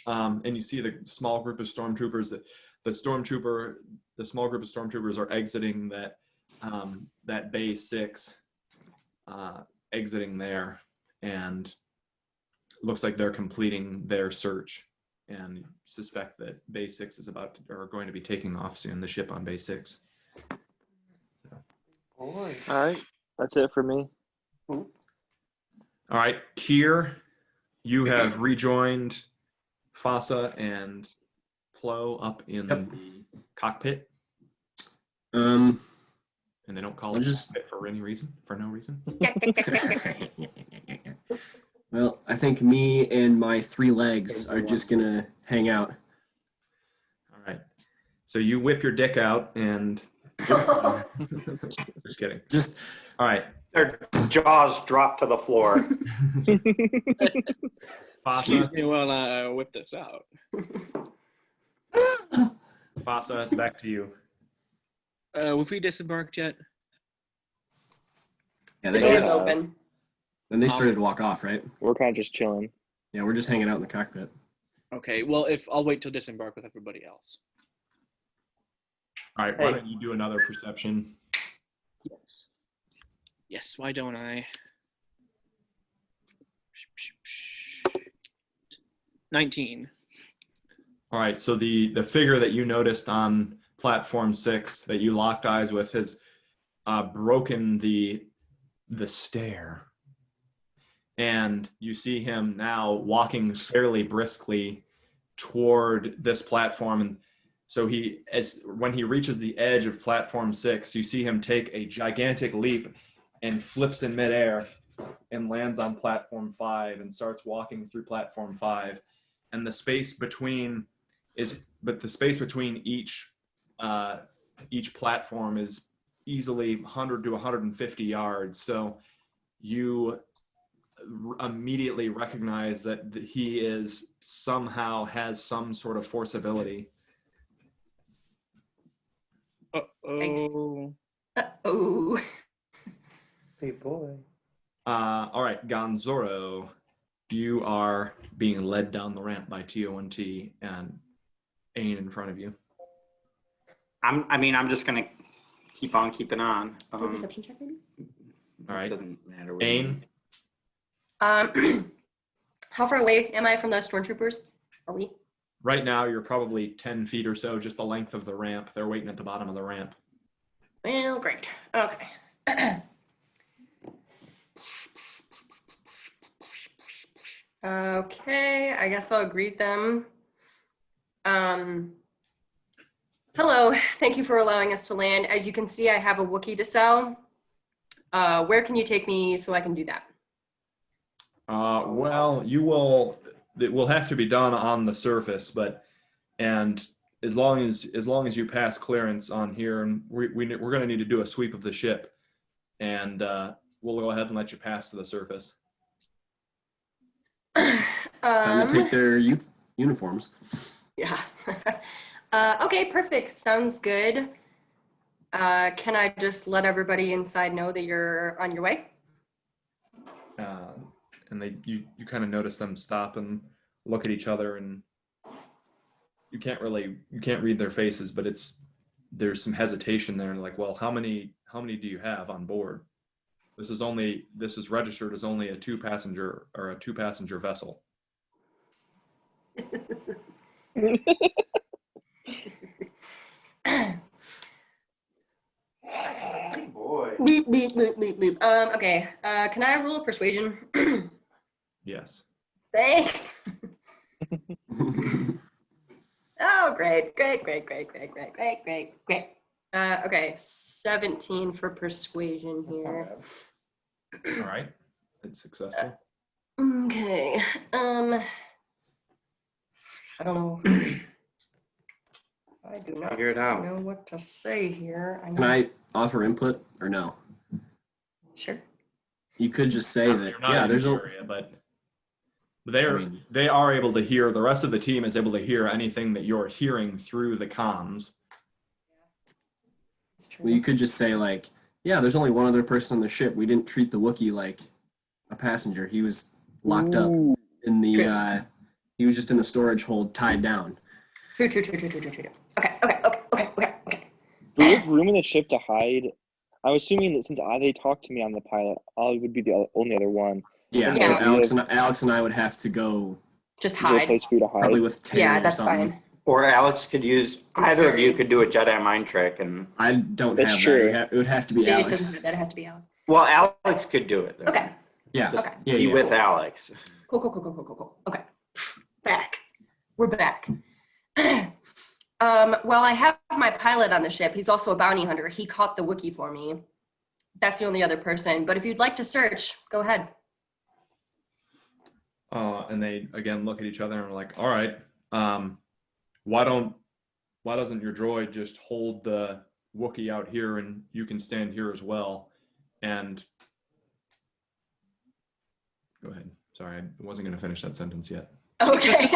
And you see the small group of stormtroopers. The small group of stormtroopers are exiting that Bay 6, exiting there, and it looks like they're completing their search, and suspect that Bay 6 are going to be taking off soon. The ship on Bay 6. All right, that's it for me. All right, Kier, you have rejoined Fasa and Plo up in the cockpit. And they don't call it cockpit for any reason, for no reason. Well, I think me and my 3 legs are just gonna hang out. All right. So you whip your dick out and just kidding. All right. Their jaws drop to the floor. Excuse Fasa, me while I whip this out. Fasa, back to you. Have we disembarked yet? Yeah, The they door's did. open. Then they started to walk off, right? We're kind of just chilling. Yeah, we're just hanging out in the cockpit. Okay, well, I'll wait till disembark with everybody else. All right. Why don't you do another perception? Yes. Yes, why don't I? 19. All right. So the figure that you noticed on platform 6 that you locked eyes with has broken the stare, and you see him now walking fairly briskly toward this platform. And so when he reaches the edge of platform 6, you see him take a gigantic leap and flips in midair and lands on platform 5 and starts walking through platform 5. And the space between each platform is easily 100 to 150 yards. So you immediately recognize that he has some sort of force ability. Uh-oh. Oh. Hey boy. All right, Gonzoro, you are being led down the ramp by TONT and Ain in front of you. I'm just gonna keep on keeping on. Do a perception check, maybe? All right. Doesn't matter. Ain, How far away am I from the stormtroopers? Are we? right now you're probably 10 feet or so, just the length of the ramp. They're waiting at the bottom of the ramp. Well, great. Okay. Okay, I guess I'll greet them. Hello, thank you for allowing us to land. As you can see, I have a Wookiee to sell. Where can you take me so I can do that? Well, it will have to be done on the surface, and as long as you pass clearance on here, and we're going to need to do a sweep of the ship, and we'll go ahead and let you pass to the surface. Time to take their uniforms. Yeah. Okay, perfect. Sounds good. Can I just let everybody inside know that you're on your way? And you kind of notice them stop and look at each other, and you can't read their faces, but there's some hesitation there. And like, well, how many do you have on board? This is registered as only a two passenger vessel. Boy. Bleep, bleep, bleep, bleep, bleep. Okay. Can I roll persuasion? Yes. Thanks. Oh, great. Okay, 17 for persuasion here. All right. It's successful. Okay. I don't know. I do not Figure it out. know what to say here. Can I offer input or no? Sure. You could just say that. You're not Yeah, in there's the a. area, but I mean, they are able to hear. The rest of the team is able to hear anything that you're hearing through the comms. It's true. well, you could just say like, yeah, there's only one other person on the ship. We didn't treat the Wookiee like a passenger. He was locked up in the. True. He was just in a storage hold, tied down. True. Okay. Do we have room in the ship to hide? I'm assuming that since they talked to me on the pilot, I would be the only other one. Yeah, Yeah. so Alex and I would have to go Just Is there a hide. place for you to hide? probably with Taylor Yeah, or that's something. fine. Or Alex could use, either of you could do a Jedi mind trick, and I don't That's have true. that. It would have to be Jace Alex. doesn't have that. It has to be Alex. well, Alex could do it. Then. Okay. Yeah. Just Okay. Yeah, be yeah. with Alex. Cool. Okay. Back. We're back. Well, I have my pilot on the ship. He's also a bounty hunter. He caught the Wookiee for me. That's the only other person. But if you'd like to search, go ahead. And they again look at each other and are like, all right, why doesn't your droid just hold the Wookiee out here and you can stand here as well? And go ahead. Sorry, I wasn't going to finish that sentence yet. Okay.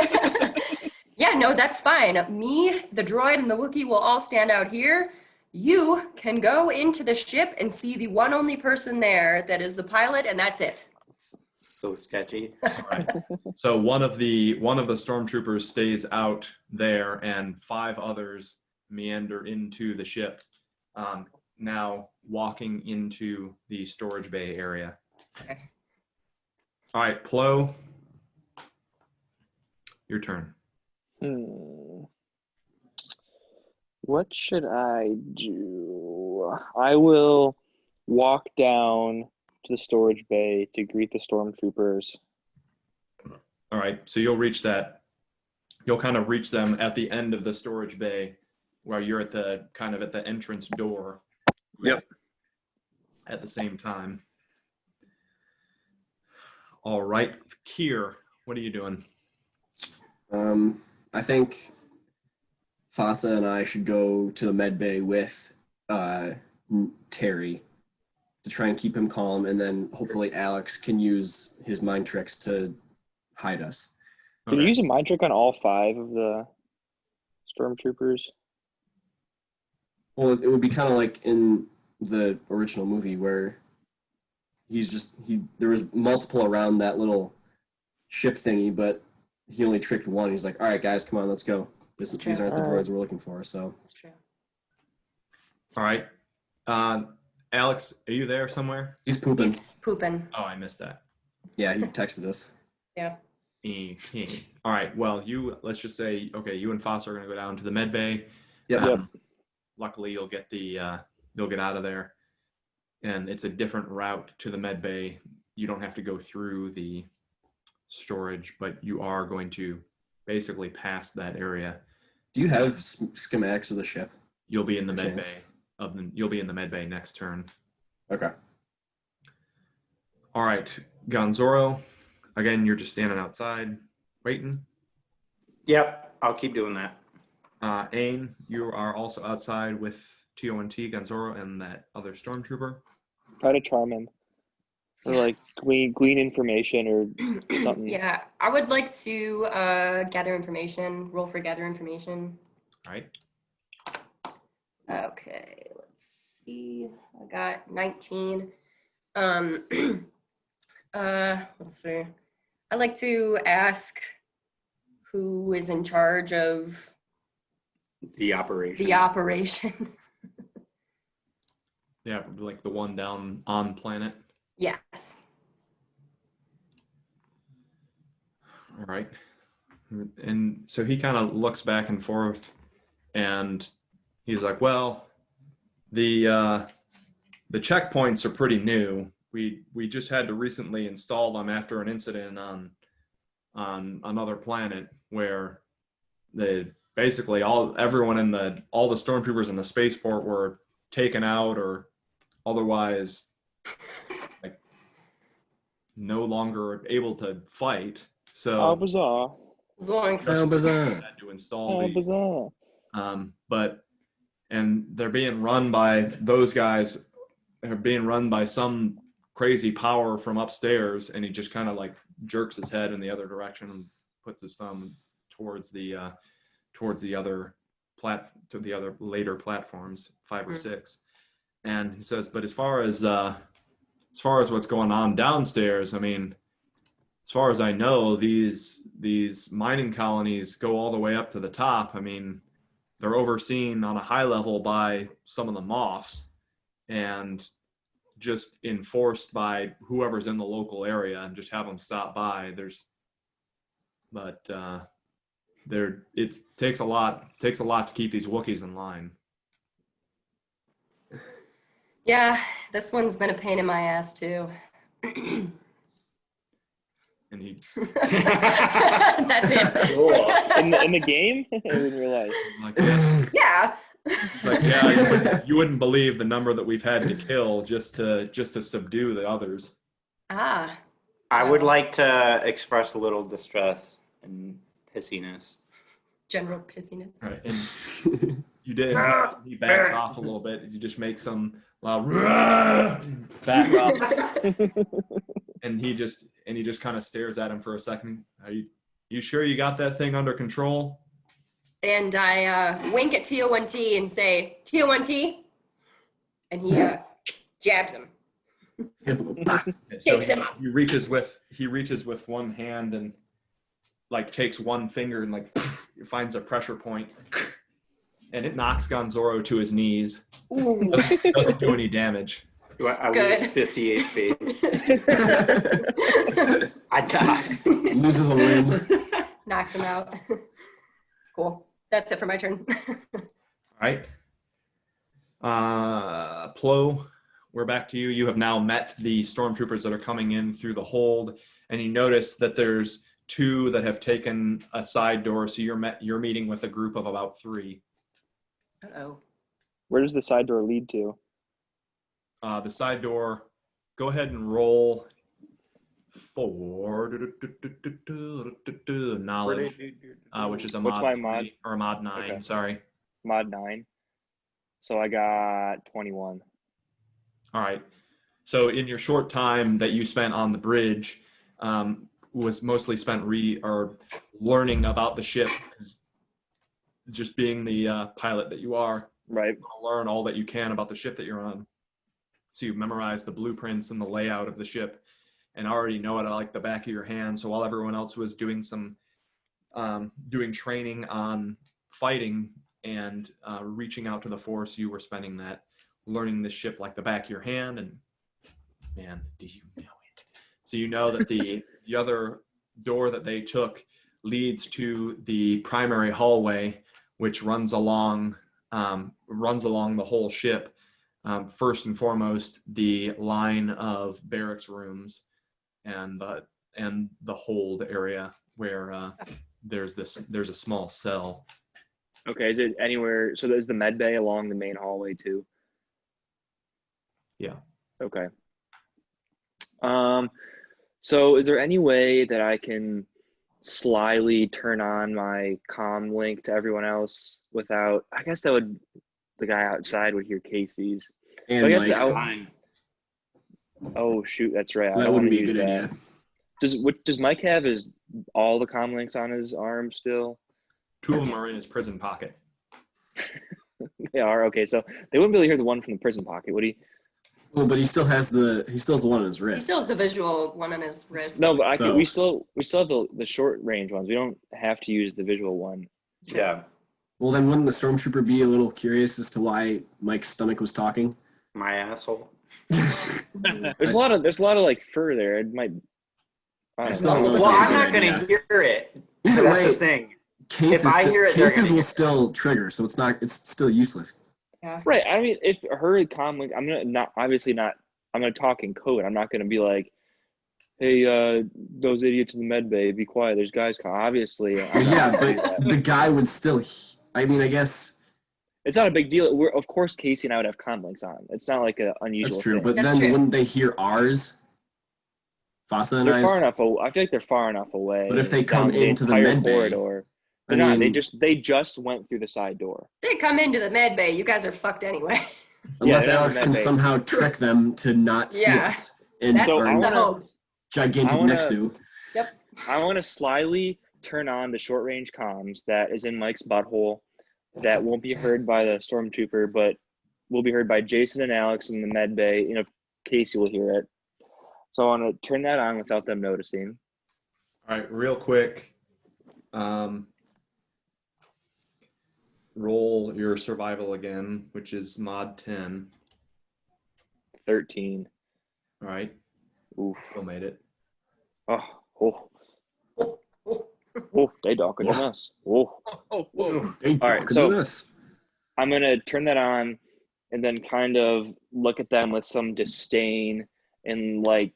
Yeah, no, that's fine. Me, the droid, and the Wookiee will all stand out here. You can go into the ship and see the one only person there that is the pilot, and that's it. So sketchy. All right. So one of the stormtroopers stays out there, and 5 others meander into the ship. Now walking into the storage bay area. Okay. All right, Plo, your turn. What should I do? I will walk down to the storage bay to greet the stormtroopers. All right, so you'll reach that you'll kind of reach them at the end of the storage bay, where you're at the kind of at the entrance door. Yep. At the same time. All right, Kier, what are you doing? I think Fasa and I should go to the med bay with Terry to try and keep him calm, and then hopefully Alex can use his mind tricks to hide us. Can you use a mind trick on all 5 of the stormtroopers? Well, it would be kind of like in the original movie where there was multiple around that little ship thingy, but he only tricked one. He's like, all right, guys, come on, let's go. These aren't the droids we're looking for, so. That's true. All right. Alex, are you there somewhere? He's pooping. He's pooping. Oh, I missed that. Yeah, he texted us. Yeah. All right. Well, let's just say, okay, you and Foster are going to go down to the med bay. Yep. Luckily, you'll get out of there, and it's a different route to the med bay. You don't have to go through the storage, but you are going to basically pass that area. Do you have schematics of the ship? You'll be in the med bay you'll be in the med bay next turn. Okay. All right, Gonzoro. Again, you're just standing outside waiting. Yep, I'll keep doing that. Ain, you are also outside with TONT, Gonzoro, and that other stormtrooper. Try to charm him. Or like glean information or something. Yeah, I would like to gather information, roll for gather information. All right. Okay, let's see. I got 19. Let's see. I'd like to ask who is in charge of The operation. the operation. Yeah, like the one down on planet. Yes. All right. And so he kind of looks back and forth, and he's like, well, the checkpoints are pretty new. We just had to recently install them after an incident on another planet where basically all the stormtroopers in the spaceport were taken out or otherwise like no longer able to fight. So How bizarre. How bizarre. had to install How these. bizarre. And they're being run by those guys. They're being run by some crazy power from upstairs, and he just kind of like jerks his head in the other direction and puts his thumb towards the other later platforms, 5 or 6. And he says, but as far as what's going on downstairs, I mean, as far as I know, these mining colonies go all the way up to the top. I mean, they're overseen on a high level by some of the Moffs and just enforced by whoever's in the local area, and just have them stop by. It takes a lot to keep these Wookiees in line. Yeah, this one's been a pain in my ass too. And he That's it. In the game? Or in real life? like, Yeah. you wouldn't believe the number that we've had to kill just to subdue the others. Ah. I would like to express a little distress and pissiness. General pissiness. Right, and you did. He backs off a little bit. You just make some loud back off, and he just kind of stares at him for a second. Are you sure you got that thing under control? And I wink at TONT and say, TONT, and he jabs him. Takes him up. He reaches with one hand and like takes one finger and like finds a pressure point, and it knocks Gonzoro to his knees. Doesn't do any damage. I Good. lose 50 HP. I die. Loses a limb. Knocks him out. Cool. That's it for my turn. All right. Plo, we're back to you. You have now met the stormtroopers that are coming in through the hold, and you notice that there's 2 that have taken a side door, so you're meeting with a group of about 3. Uh-oh. Where does the side door lead to? The side door, go ahead and roll for knowledge, which is a What's mod my 3, or a mod 9, Okay. sorry. Mod 9. So I got 21. All right. So in your short time that you spent on the bridge, was mostly spent learning about the ship. 'Cause just being the pilot that you are, Right. learn all that you can about the ship that you're on. So you've memorized the blueprints and the layout of the ship, and already know it like the back of your hand. So while everyone else was doing doing training on fighting and reaching out to the Force, you were spending that learning the ship like the back of your hand. And man, do you know it? So you know that the other door that they took leads to the primary hallway, which runs along the whole ship. First and foremost, the line of barracks rooms and the hold area where there's a small cell. Okay. Is it anywhere? So there's the med bay along the main hallway too. Yeah. Okay. So is there any way that I can slyly turn on my comm link to everyone else without, I guess the guy outside would hear Casey's. And So I guess Mike's. oh shoot, that's right. So I that don't want wouldn't to be a use good that. idea. Does Mike have all the comm links on his arm still? 2 of them are in his prison pocket. They are. Okay, so they wouldn't be able to hear the one from the prison pocket, would he? Well, but he still has the one on his wrist. He still has the visual one on his wrist. No, but we still have the short range ones. We don't have to use the visual one. Yeah. Well, then wouldn't the stormtrooper be a little curious as to why Mike's stomach was talking? My asshole. There's a lot of like fur there. It might. I don't still know. don't know if Well, that's a I'm good not going idea. to hear it. Either That's way, the thing. cases, If I hear it, they're cases gonna will hear it. still trigger, so it's still useless. Yeah. Right. I mean, if her comm link, I'm gonna talk in code. I'm not gonna be like, hey, those idiots in the med bay, be quiet. There's guys coming. Obviously. I'm not Yeah, gonna do but that. the guy would still. I mean, I guess It's not a big deal. Of course, Casey and I would have comm links on. It's not like an unusual that's true. thing. But That's then true. wouldn't they hear ours? Fasa and They're far I's. enough. I feel like they're far enough away. But if they come down into the entire med bay, corridor, I they're not. mean, They just went through the side door. They come into the med bay. You guys are fucked anyway. unless they're not in Alex the med can bay. somehow trick them to not see Yeah. us. And That's So our I the wanna- hope. gigantic I wanna- Nexu. I want to slyly turn on the short range comms that is in Mike's butthole that won't be heard by the stormtrooper, but will be heard by Jason and Alex in the med bay. You know, Casey will hear it. So I want to turn that on without them noticing. All right, real quick. Roll your survival again, which is mod 10. 13. All right, Oof. still made it. Oh, they talking to us. Oh. Oh, whoa. They All right, talking so- to us. I'm going to turn that on and then kind of look at them with some disdain and like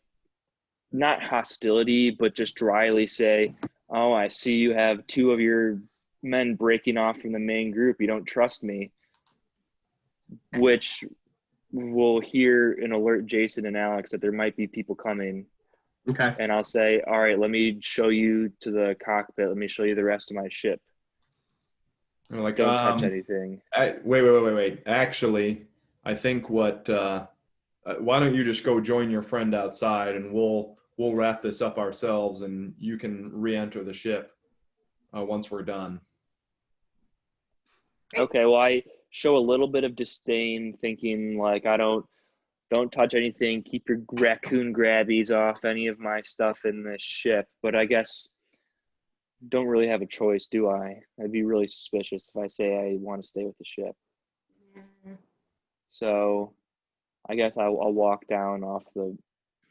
not hostility, but just dryly say, oh, I see you have 2 of your men breaking off from the main group. You don't trust me, which will hear and alert Jason and Alex that there might be people coming. Okay. And I'll say, all right, let me show you to the cockpit. Let me show you the rest of my ship. They're like, Don't touch anything. wait. Actually, I think why don't you just go join your friend outside, and we'll wrap this up ourselves, and you can re-enter the ship once we're done. Okay, well, I show a little bit of disdain, thinking like, don't touch anything. Keep your raccoon grabbies off any of my stuff in this ship. But I guess don't really have a choice, do I? I'd be really suspicious if I say I want to stay with the ship. So I guess I'll walk down off the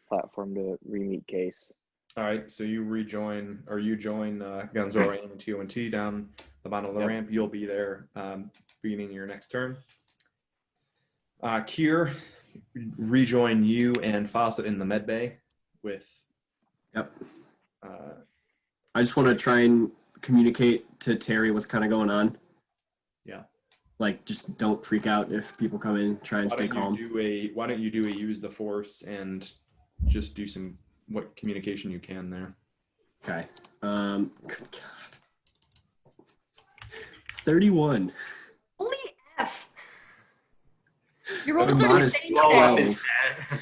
platform to re-meet Case. All right, so you join Gonzora and TONT down the bottom of the ramp. You'll be there beginning your next turn. Kier, rejoin you and Fawcett in the med bay with. Yep. I just want to try and communicate to Terry what's kind of going on. Yeah. Like, just don't freak out if people come in. Try and stay calm. Why don't you do a use the force and just do what communication you can there. Okay. Good God. 31. Holy F. Your rolls I'm are modest. insane Blow up today. his head.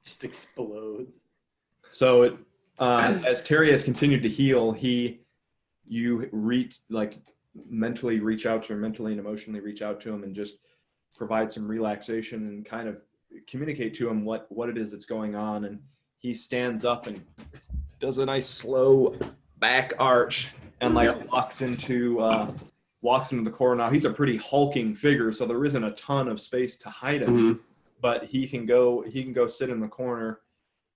Just explodes. So as Terry has continued to heal, you mentally and emotionally reach out to him and just provide some relaxation and kind of communicate to him what it is that's going on. And he stands up and does a nice slow back arch and walks into the corner. Now he's a pretty hulking figure, so there isn't a ton of space to hide him, but he can go sit in the corner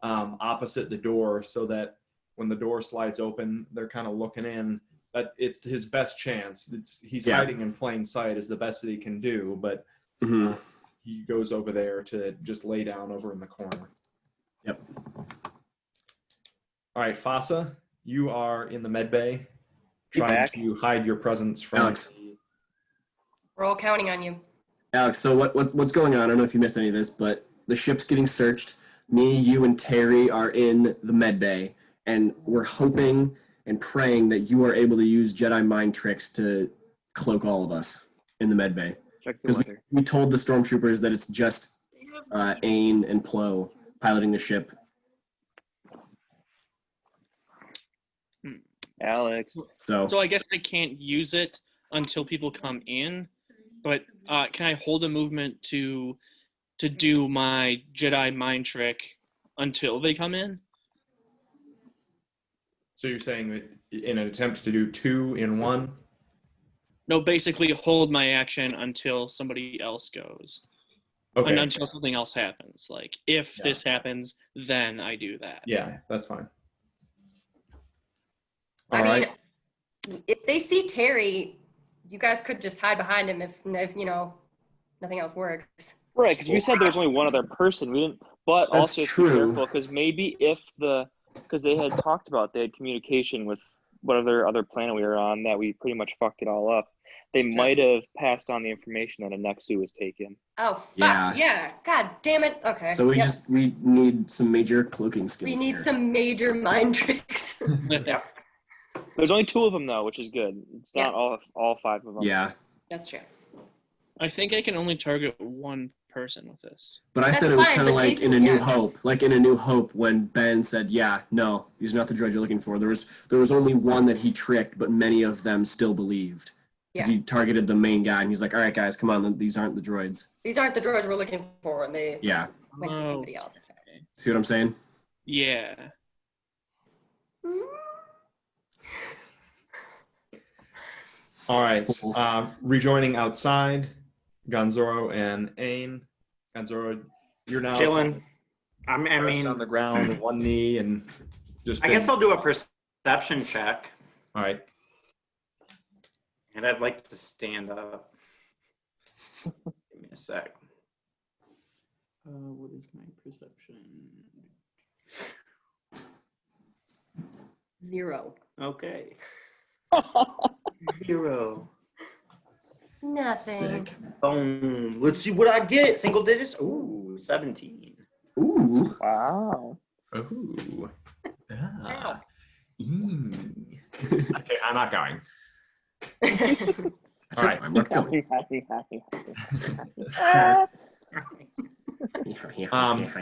opposite the door, so that when the door slides open, they're kind of looking in. But it's his best chance. He's hiding in plain sight is the best that he can do, but he goes over there to just lay down over in the corner. Yep. All right, Fasa, you are in the med bay, trying to hide your presence from Alex. We're all counting on you. Alex, so what's going on? I don't know if you missed any of this, but the ship's getting searched. Me, you, and Terry are in the med bay, and we're hoping and praying that you are able to use Jedi mind tricks to cloak all of us in the med bay. Check the weather. We told the stormtroopers that it's just Ain and Plo piloting the ship. Alex. So I guess I can't use it until people come in, but can I hold a movement to do my Jedi mind trick until they come in? So you're saying that in an attempt to do 2 in 1? No, basically hold my action until somebody else goes. Okay. And until something else happens. Like, if this happens, then I do that. Yeah, that's fine. I mean, if they see Terry, you guys could just hide behind him if nothing else works. Right, because we said there was only one other person. We didn't, but That's also true. be careful, because maybe because they had talked about they had communication with whatever other planet we were on that we pretty much fucked it all up. They might have passed on the information that Anexu was taken. Oh, fuck. Yeah. God damn it. Okay. So we need some major cloaking skills. We need here. some major mind tricks. There's only 2 of them though, which is good. It's not all 5 of them. Yeah. That's true. I think I can only target one person with this. But I said it was kind of like Jason, in A New Hope. Like in A New Hope when Ben said, no, he's not the droid you're looking for. There was only one that he tricked, but many of them still believed. Because he targeted the main guy, and he's like, all right, guys, come on, these aren't the droids. These aren't the droids we're looking for, and they went with somebody else. See what I'm saying? Yeah. All right. Rejoining outside, Gonzoro and Ain. Gonzoro, you're now chilling. I mean, on the ground, one knee, and just. I guess I'll do a perception check. All right. And I'd like to stand up. Give me a sec. What is my perception? 0. Okay. 0. Nothing. Sick. Boom. Let's see what I get. Single digits. Ooh, 17. Ooh. Wow. Ooh. Ah. Okay, I'm not going. All right. I'm not going.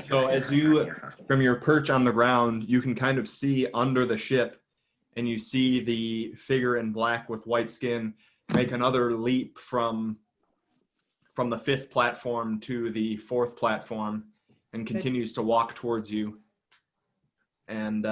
So as you, from your perch on the ground, you can kind of see under the ship, and you see the figure in black with white skin make another leap from the 5th platform to the 4th platform, and continues to walk towards you. And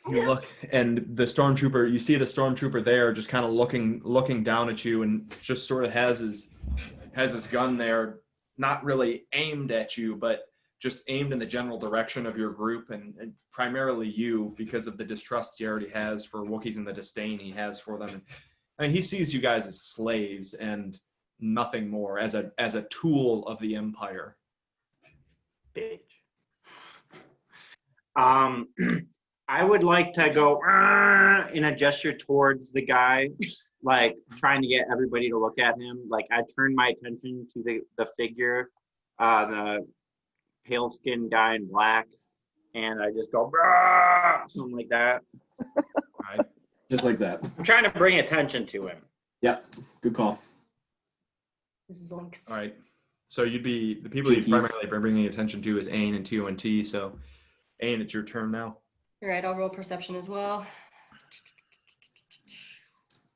you look, and the stormtrooper, you see the stormtrooper there, just kind of looking down at you, and just sort of has his gun there, not really aimed at you, but just aimed in the general direction of your group, and primarily you, because of the distrust he already has for Wookiees and the disdain he has for them. I mean, he sees you guys as slaves and nothing more, as a tool of the Empire. Bitch. I would like to go in a gesture towards the guy, like trying to get everybody to look at him. Like I turn my attention to the figure, the pale skinned guy in black, and I just go something like that. All right. Just like that. I'm trying to bring attention to him. Yeah, good call. Zoinks. All right. So you'd be the people you'd Jinkies. primarily be bringing attention to is Ain and TONT. So Ain, it's your turn now. All right, I'll roll perception as well.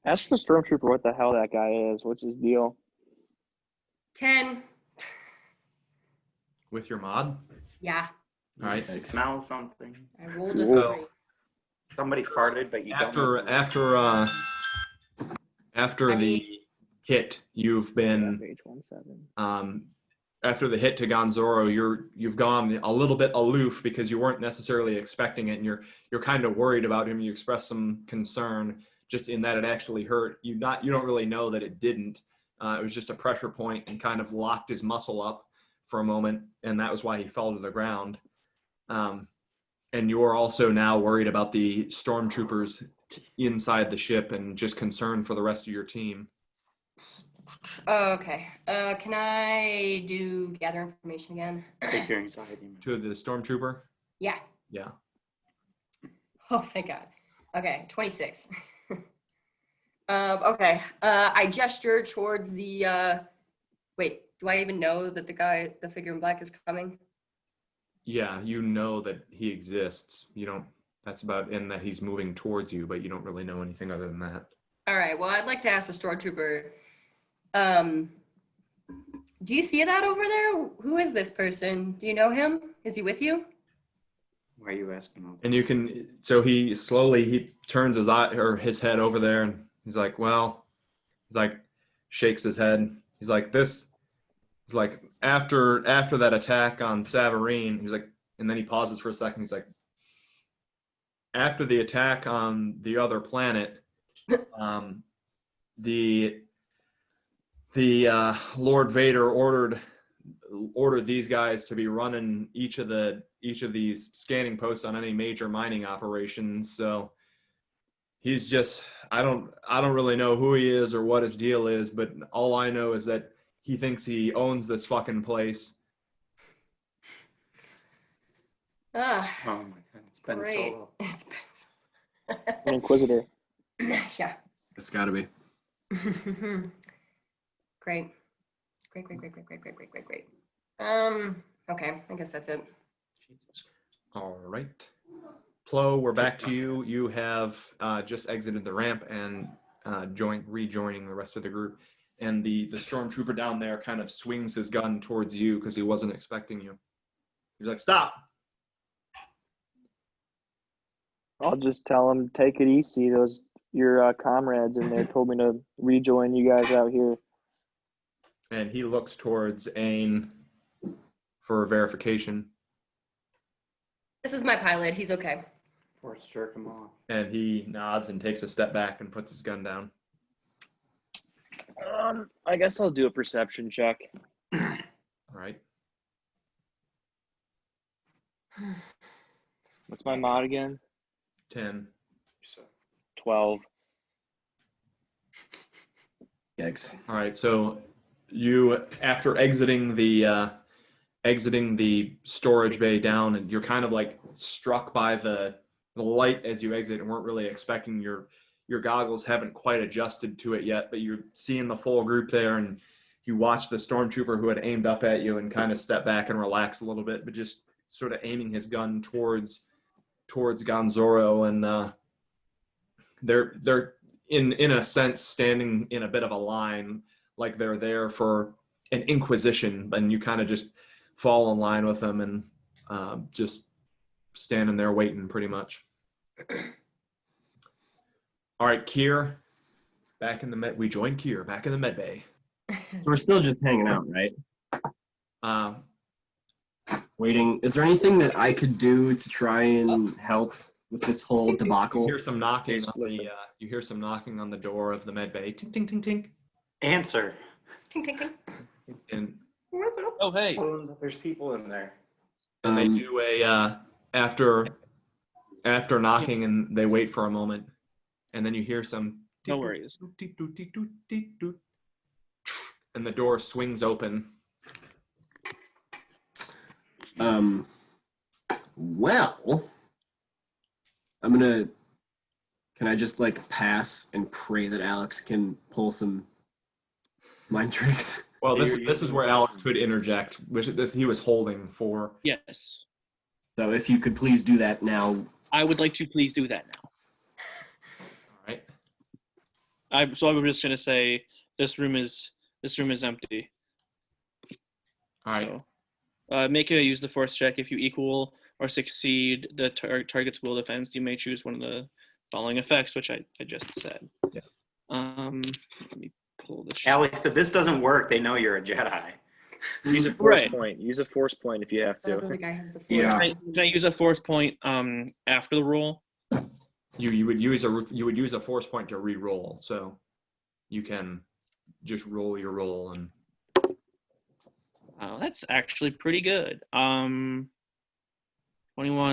Ask the stormtrooper what the hell that guy is. What's his deal? 10. With your mod. Yeah, All right. Smell something. I rolled a Whoa. 3. Somebody farted, but you don't. After the hit, you've been Page 17. after the hit to Gonzoro, you've gone a little bit aloof because you weren't necessarily expecting it, and you're kind of worried about him. You expressed some concern just in that it actually hurt. You don't really know that it didn't. It was just a pressure point and kind of locked his muscle up for a moment, and that was why he fell to the ground. And you're also now worried about the stormtroopers inside the ship and just concerned for the rest of your team. Okay. Can I do gather information again? Take your anxiety. To the stormtrooper? Yeah. Yeah. Oh, thank God. Okay, 26. Okay. I gesture towards the. Wait, do I even know that the figure in black is coming? Yeah, you know that he exists. You don't, that's about, and that he's moving towards you, but you don't really know anything other than that. All right. Well, I'd like to ask the stormtrooper. Do you see that over there? Who is this person? Do you know him? Is he with you? Why are you asking? And you can, so he turns his eye or his head over there, and he's like, shakes his head. He's like, after that attack on Savarine, he's like, and then he pauses for a second. He's like, after the attack on the other planet, the Lord Vader ordered these guys to be running each of these scanning posts on any major mining operations. So he's just, I don't really know who he is or what his deal is, but all I know is that he thinks he owns this fucking place. Ah, Oh my God, it's been great. so long. It's been An inquisitor. yeah. It's got to be. Great. Okay, I guess that's it. All right. Plo, we're back to you. You have just exited the ramp and rejoining the rest of the group. And the stormtrooper down there kind of swings his gun towards you because he wasn't expecting you. He's like, stop. I'll just tell him, take it easy. Your comrades in there told me to rejoin you guys out here. And he looks towards Ain for verification. This is my pilot. He's okay. Force jerk him off. And he nods and takes a step back and puts his gun down. I guess I'll do a perception check. All right. What's my mod again? 10. 12. Yikes. All right. So you, after exiting the storage bay down, and you're kind of like struck by the light as you exit and weren't really expecting your goggles haven't quite adjusted to it yet, but you're seeing the full group there, and you watch the stormtrooper who had aimed up at you and kind of step back and relax a little bit, but just sort of aiming his gun towards Gonzoro, and they're in a sense standing in a bit of a line, like they're there for an inquisition, and you kind of just fall in line with them and just standing there waiting pretty much. All right, Kier, we joined Kier back in the med bay. So we're still just hanging out, right? Waiting. Is there anything that I could do to try and help with this whole debacle? You hear some knocking on the door of the med bay. Tink, tink, tink, tink. Answer. Ting, ting, ting. And Oh, hey. There's people in there. they do after knocking, and they wait for a moment, and then you hear some. No worries. And the door swings open. Well, can I just like pass and pray that Alex can pull some mind tricks? Well, this is where Alex could interject, which he was holding for. Yes. So if you could please do that now. I would like to please do that now. All right. I'm just gonna say this room is empty. All right. So, make a use the force check. If you equal or succeed the target's will defense, you may choose one of the following effects, which I just said. Yeah. Let me pull this. Alex, if this doesn't work, they know you're a Jedi. Use a force Right. point. Use a force point if you have to. The guy has the force. Yeah. Can I use a force point after the roll? You would use a force point to re-roll, so you can just roll your roll and. That's actually pretty good. 21,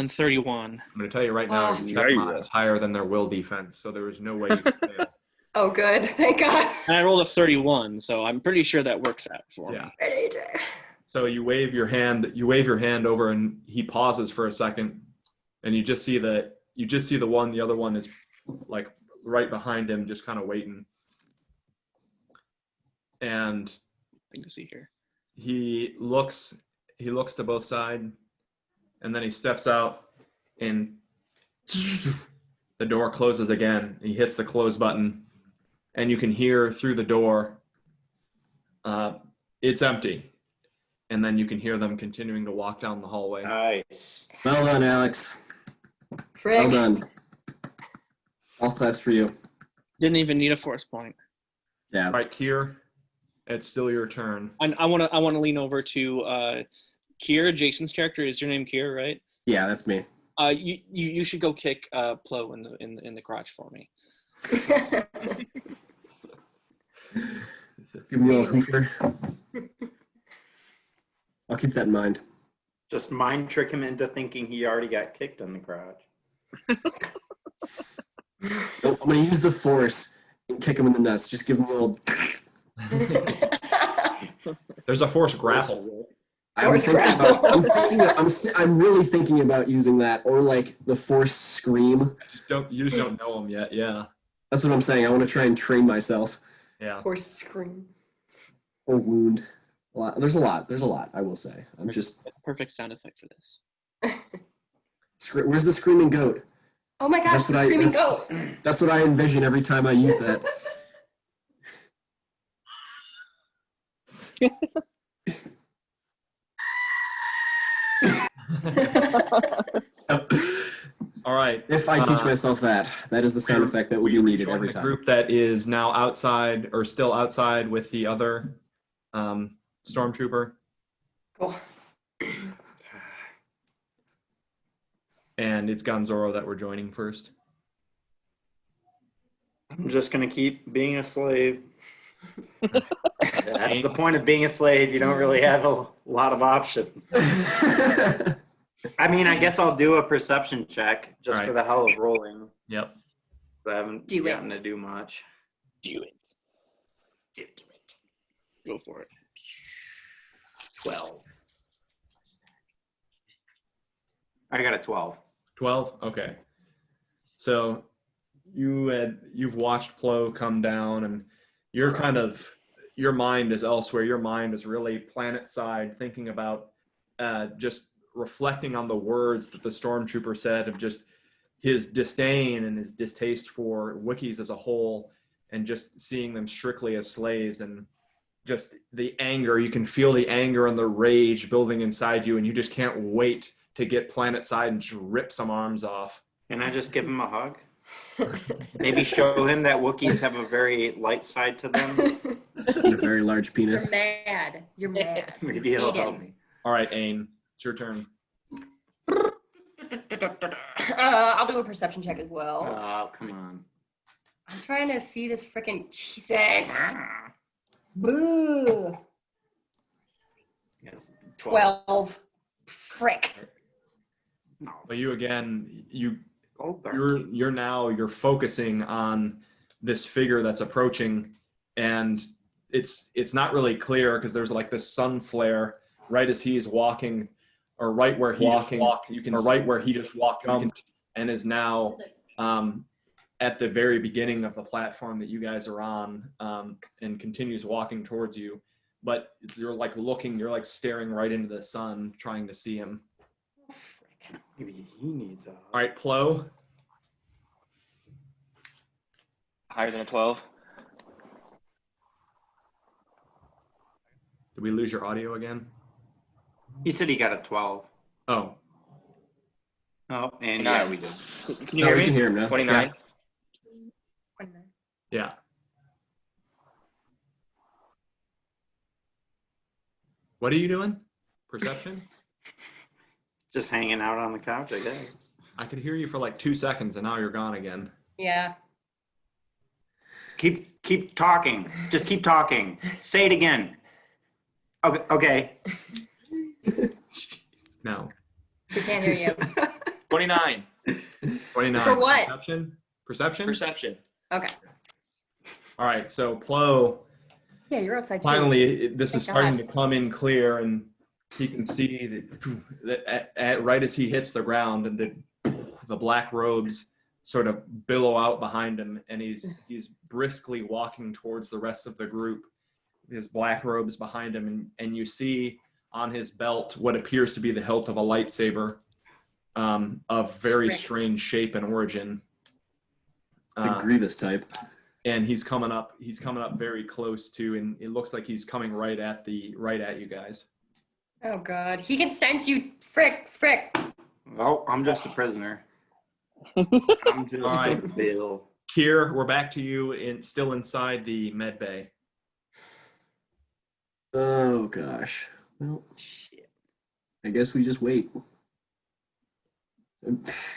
31. I'm going to tell you right now, Oh. your check mod is higher than their will defense, so there is no way you can fail. Oh, good. Thank God. And I rolled a 31, so I'm pretty sure that works out for me. Yeah. Right, AJ. So you wave your hand over, and he pauses for a second, and you just see the other one is like right behind him, just kind of waiting. And Thing to see here. he looks to both sides, and then he steps out, and the door closes again. He hits the close button, and you can hear through the door, it's empty. And then you can hear them continuing to walk down the hallway. Nice. Well done, Alex. Frick. Well done. All claps for you. Didn't even need a force point. Yeah. All right, Kier, it's still your turn. I want to lean over to Kier, Jason's character. Is your name Kier, right? Yeah, that's me. You should go kick Plo in the crotch for me. Give me a little hoofer. I'll keep that in mind. Just mind trick him into thinking he already got kicked in the crotch. Nope, I'm gonna use the force and kick him in the nuts. Just give him a little. There's a force grapple. I'm really thinking about using that, or like the force scream. You just don't know him yet. Yeah. That's what I'm saying. I want to try and train myself. Yeah. Or scream. Or wound. There's a lot. I will say. I'm just. Perfect sound effect for this. Where's the screaming goat? Oh my gosh, the screaming goat. That's what I envision every time I use that. All right. If I teach myself that is the sound effect that would be needed every time. The group that is now outside or still outside with the other stormtrooper. Cool. And it's Gonzoro that we're joining first. I'm just going to keep being a slave. That's the point of being a slave. You don't really have a lot of options. I mean, I guess I'll do a perception check just for the hell of rolling. Yep. I haven't gotten to do much. Do it. Do it. Go for it. 12. I got a 12. 12? Okay. So you've watched Plo come down, and your mind is elsewhere. Your mind is really planet side, thinking about just reflecting on the words that the stormtrooper said, of just his disdain and his distaste for Wookiees as a whole, and just seeing them strictly as slaves, and just the anger. You can feel the anger and the rage building inside you, and you just can't wait to get planet side and just rip some arms off. Can I just give him a hug? Maybe show him that Wookiees have a very light side to them. And a very large penis. You're mad. Maybe it'll help me. All right, Ain, it's your turn. I'll do a perception check as well. Oh, come on. I'm trying to see this freaking Jesus. Boo. Yes, 12. Frick. No. But you again, Gold you're focusing on this figure that's approaching, and it's not really clear because there's like this sun flare right as he's walking, or right where he just walked. You can right where he just walked and is now at the very beginning of the platform that you guys are on, and continues walking towards you. But you're like staring right into the sun, trying to see him. Maybe he needs a. All right, Plo. Higher than a 12. Did we lose your audio again? He said he got a 12. Oh, Oh, and 29. yeah, we did. Can you No, hear we me? can hear him now. 29. yeah. What are you doing? Perception? Just hanging out on the couch, I guess. I could hear you for like 2 seconds, and now you're gone again. Yeah. Keep talking. Just keep talking. Say it again. Okay. No. We can't hear you. 29. 29. For what? Perception? Perception. Okay. All right, so Plo, Yeah, you're outside too. finally, this is Thank starting God. to come in clear, and he can see that right as he hits the ground, and the black robes sort of billow out behind him, and he's briskly walking towards the rest of the group. His black robes behind him, and you see on his belt what appears to be the hilt of a lightsaber, of very Frick. strange shape and origin. It's a Grievous type. And he's coming up very close to, and it looks like he's coming right at you guys. Oh God, he can sense you. Frick. Oh, I'm just a prisoner. I'm just All right. a bill. Kier, we're back to you, still inside the med bay. Oh gosh. Well, Shit. I guess we just wait.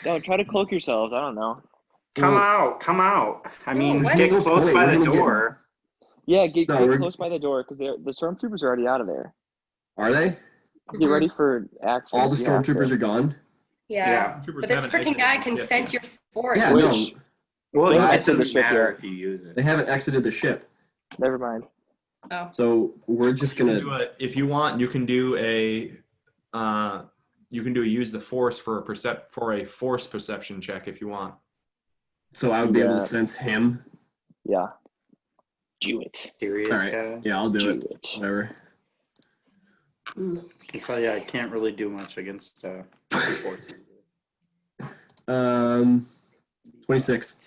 Don't try to cloak yourselves. I don't know. Come out. I mean, what? get No close point. by We're the gonna door. Yeah, get No, we're- close by the door because the stormtroopers are already out of there. Are they? Get ready for action. All the if you have to. stormtroopers are gone? Yeah. Troopers But this haven't freaking exited guy the can ship sense yet. your force. Yeah, Which- no. Well, They it haven't doesn't exited the ship matter yet. if you use it. They haven't exited the ship. Never mind. Oh. So we're just You can gonna do if you want, you can do a use the force for a force perception check if you want. so I would be able to Yeah. sense him. Yeah. Do it. Serious All right. guy. Yeah, I'll do Do it. it. Whatever. I can tell you, I can't really do much against forces. 26.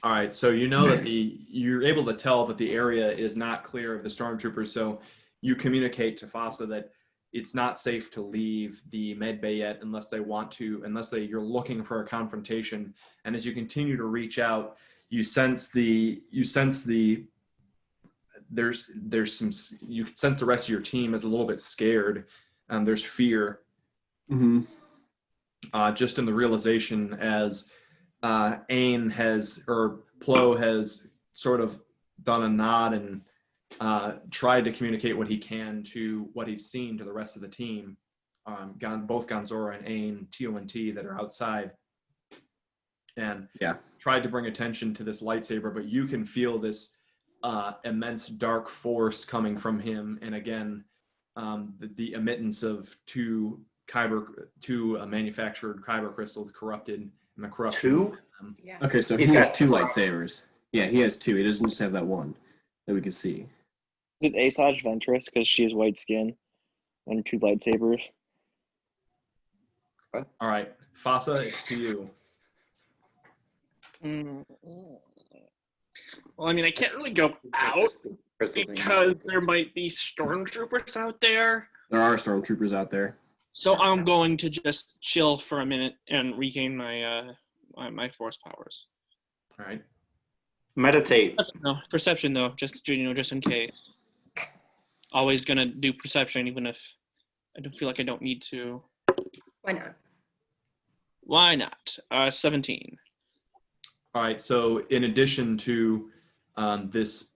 All right, so you know that you're able to tell that the area is not clear of the stormtroopers, so you communicate to FASA that it's not safe to leave the med bay yet unless you're looking for a confrontation. And as you continue to reach out, you can sense the rest of your team is a little bit scared. There's fear. Mm-hmm. Just in the realization as Plo has sort of done a nod and tried to communicate what he can to what he's seen to the rest of the team, both Gonzora and Ain, TONT that are outside, and tried to bring attention to this lightsaber, but you can feel this immense dark force coming from him, and again, the emittance of two manufactured kyber crystals corrupted, and the corruption. Two? Yeah. Okay, so He's he has got 2 two. lightsabers. Yeah, he has 2. He doesn't just have that one that we can see. Is it Asajj Ventress because she has white skin and 2 lightsabers? All right, Fasa, it's to you. Well, I mean, I can't really go out because there might be stormtroopers out there. There are stormtroopers out there. So I'm going to just chill for a minute and regain my my force powers. All right. Meditate. No perception though, just in case. Always gonna do perception, even if I don't feel like I don't need to. Why not? Why not? 17. All right. So in addition to this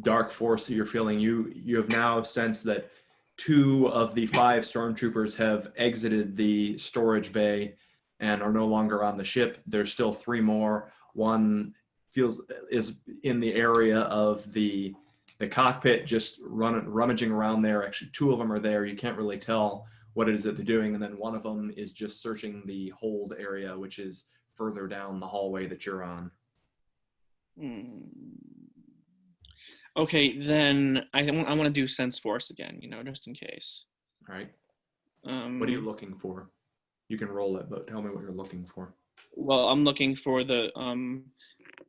dark force that you're feeling, you have now sensed that 2 of the 5 stormtroopers have exited the storage bay and are no longer on the ship. There's still 3 more. One is in the area of the cockpit, just rummaging around there. Actually, 2 of them are there. You can't really tell what it is that they're doing. And then one of them is just searching the hold area, which is further down the hallway that you're on. Okay, then I want to do sense force again, just in case. All right. What are you looking for? You can roll it, but tell me what you're looking for. Well, I'm looking for the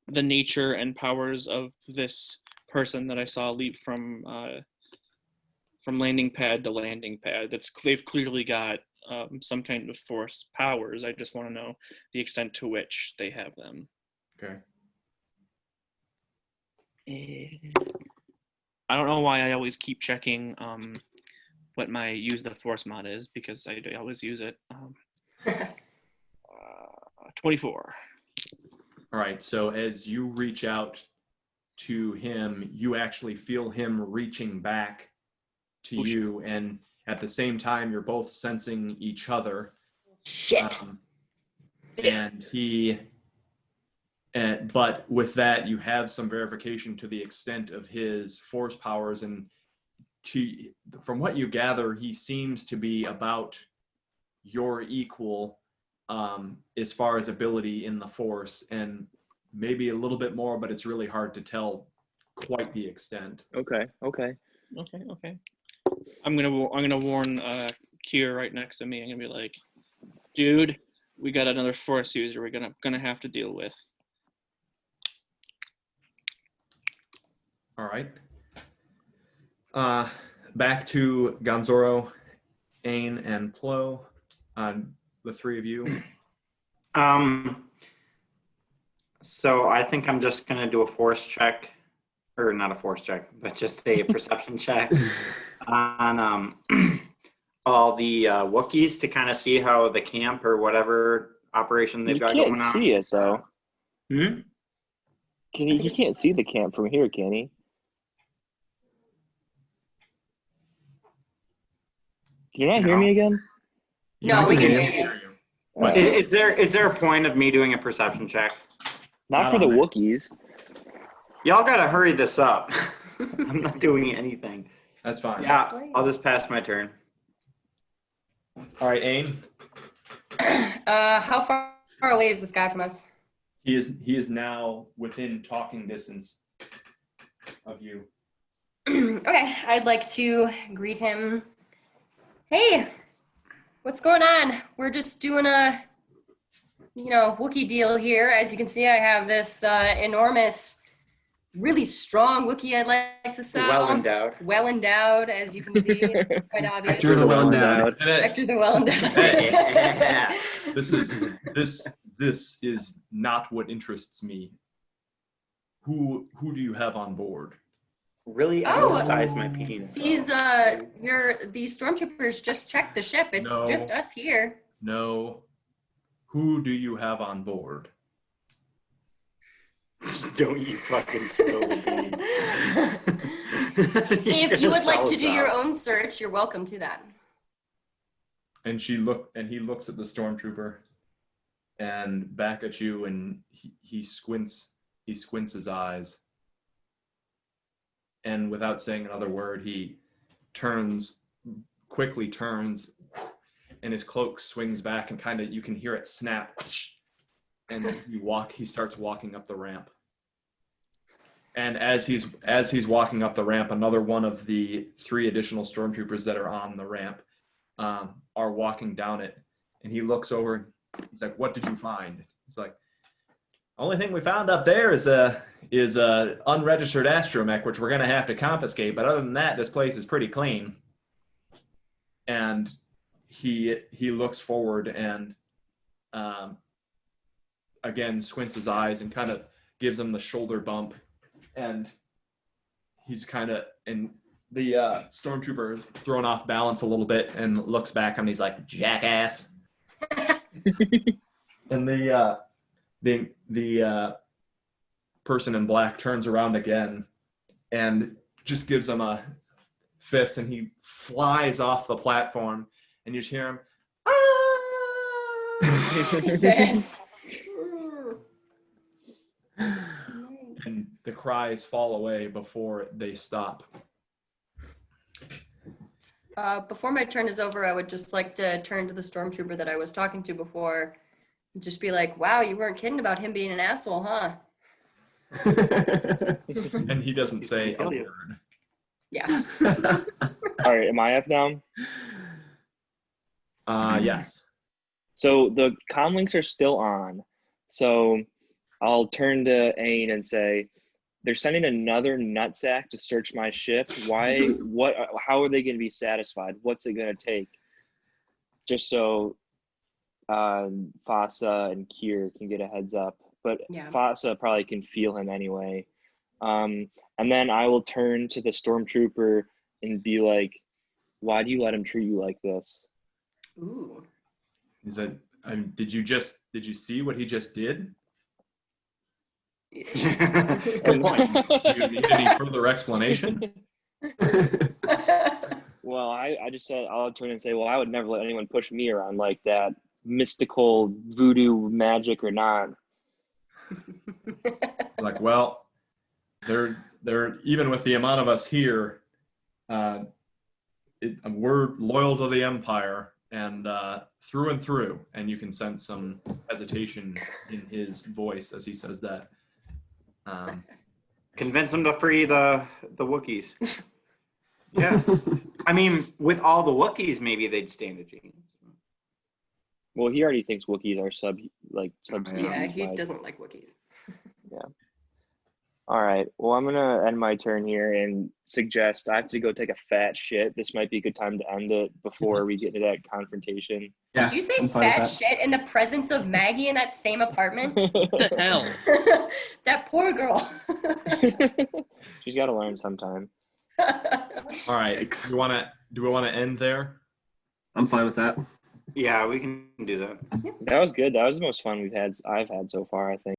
nature and powers of this person that I saw leap from landing pad to landing pad. They've clearly got some kind of force powers. I just want to know the extent to which they have them. Okay. I don't know why I always keep checking what my use the force mod is, because I always use it. 24. All right. So as you reach out to him, you actually feel him reaching back to you, and at the same time, you're both sensing each other. Shit. But with that, you have some verification to the extent of his force powers, and from what you gather, he seems to be about your equal as far as ability in the force, and maybe a little bit more, but it's really hard to tell quite the extent. Okay. I'm gonna warn Kier right next to me. I'm gonna be like, dude, we got another force user we're gonna have to deal with. All right. Back to Gonzoro, Ain, and Plo. The 3 of you. So I think I'm just gonna do a force check, or not a force check, but just a perception check on all the Wookiees to kind of see how the camp or whatever operation they've got going on. You can't see it though. Hmm? He can't see the camp from here, can he? Can you not hear me again? No, we can hear you. Is there a point of me doing a perception check? Not for the Wookiees. Y'all gotta hurry this up. I'm not doing anything. That's fine. Yeah, I'll just pass my turn. All right, Ain. How far away is this guy from us? He is now within talking distance of you. Okay, I'd like to greet him. Hey, what's going on? We're just doing a, Wookiee deal here. As you can see, I have this enormous, really strong Wookiee I'd like to sell. Well endowed, as you can see. Quite obvious. Hector the well endowed. Hector the well endowed. Yeah. This is not what interests me. Who do you have on board? Really emphasize my penis. These these stormtroopers just checked the ship. It's just us here. No. Who do you have on board? Don't you fucking spill the beans. If you would like to do your own search, you're welcome to that. And he looks at the stormtrooper and back at you, and he squints his eyes. And without saying another word, he quickly turns, and his cloak swings back, and kind of you can hear it snap. And he starts walking up the ramp. And as he's walking up the ramp, another one of the 3 additional stormtroopers that are on the ramp are walking down it. And he looks over. He's like, "What did you find?" He's like, "Only thing we found up there is a unregistered astromech, which we're gonna have to confiscate. But other than that, this place is pretty clean." And he looks forward and again squints his eyes and kind of gives him the shoulder bump, and he's and the stormtrooper is thrown off balance a little bit and looks back and he's like, "Jackass." And the person in black turns around again and just gives him fists, and he flies off the platform, and you just hear him. Jesus. And the cries fall away before they stop. Before my turn is over, I would just like to turn to the stormtrooper that I was talking to before. And just be like, wow, you weren't kidding about him being an asshole, huh? And he doesn't say a word. Yeah. All right, am I up now? Yes. So the comm links are still on. So I'll turn to Ain and say, they're sending another nutsack to search my ship. Why? What? How are they going to be satisfied? What's it going to take? Just so Fasa and Kier can get a heads up. But Yeah. Fasa probably can feel him anyway. And then I will turn to the stormtrooper and be like, why do you let him treat you like this? Ooh. He said, did you see what he just did? Good point. Do you need any further explanation? Well, I just said, I'll turn and say, well, I would never let anyone push me around like that, mystical voodoo magic or not. Like, well, they're even with the amount of us here, we're loyal to the Empire and through, and you can sense some hesitation in his voice as he says that. Convince them to free the Wookiees. Yeah. I mean, with all the Wookiees, maybe they'd stand a chance. Well, he already thinks Wookiees are subspecies. Yeah, he doesn't like Wookiees. Yeah. All right. Well, I'm gonna end my turn here and suggest I have to go take a fat shit. This might be a good time to end it before we get into that confrontation. Yeah, Did you say I'm fine with fat that. shit in the presence of Maggie in that same apartment? What the hell? That poor girl. She's got to learn sometime. All right. Do we want to end there? I'm fine with that. Yeah, we can do that. That was good. That was the most fun I've had so far, I think.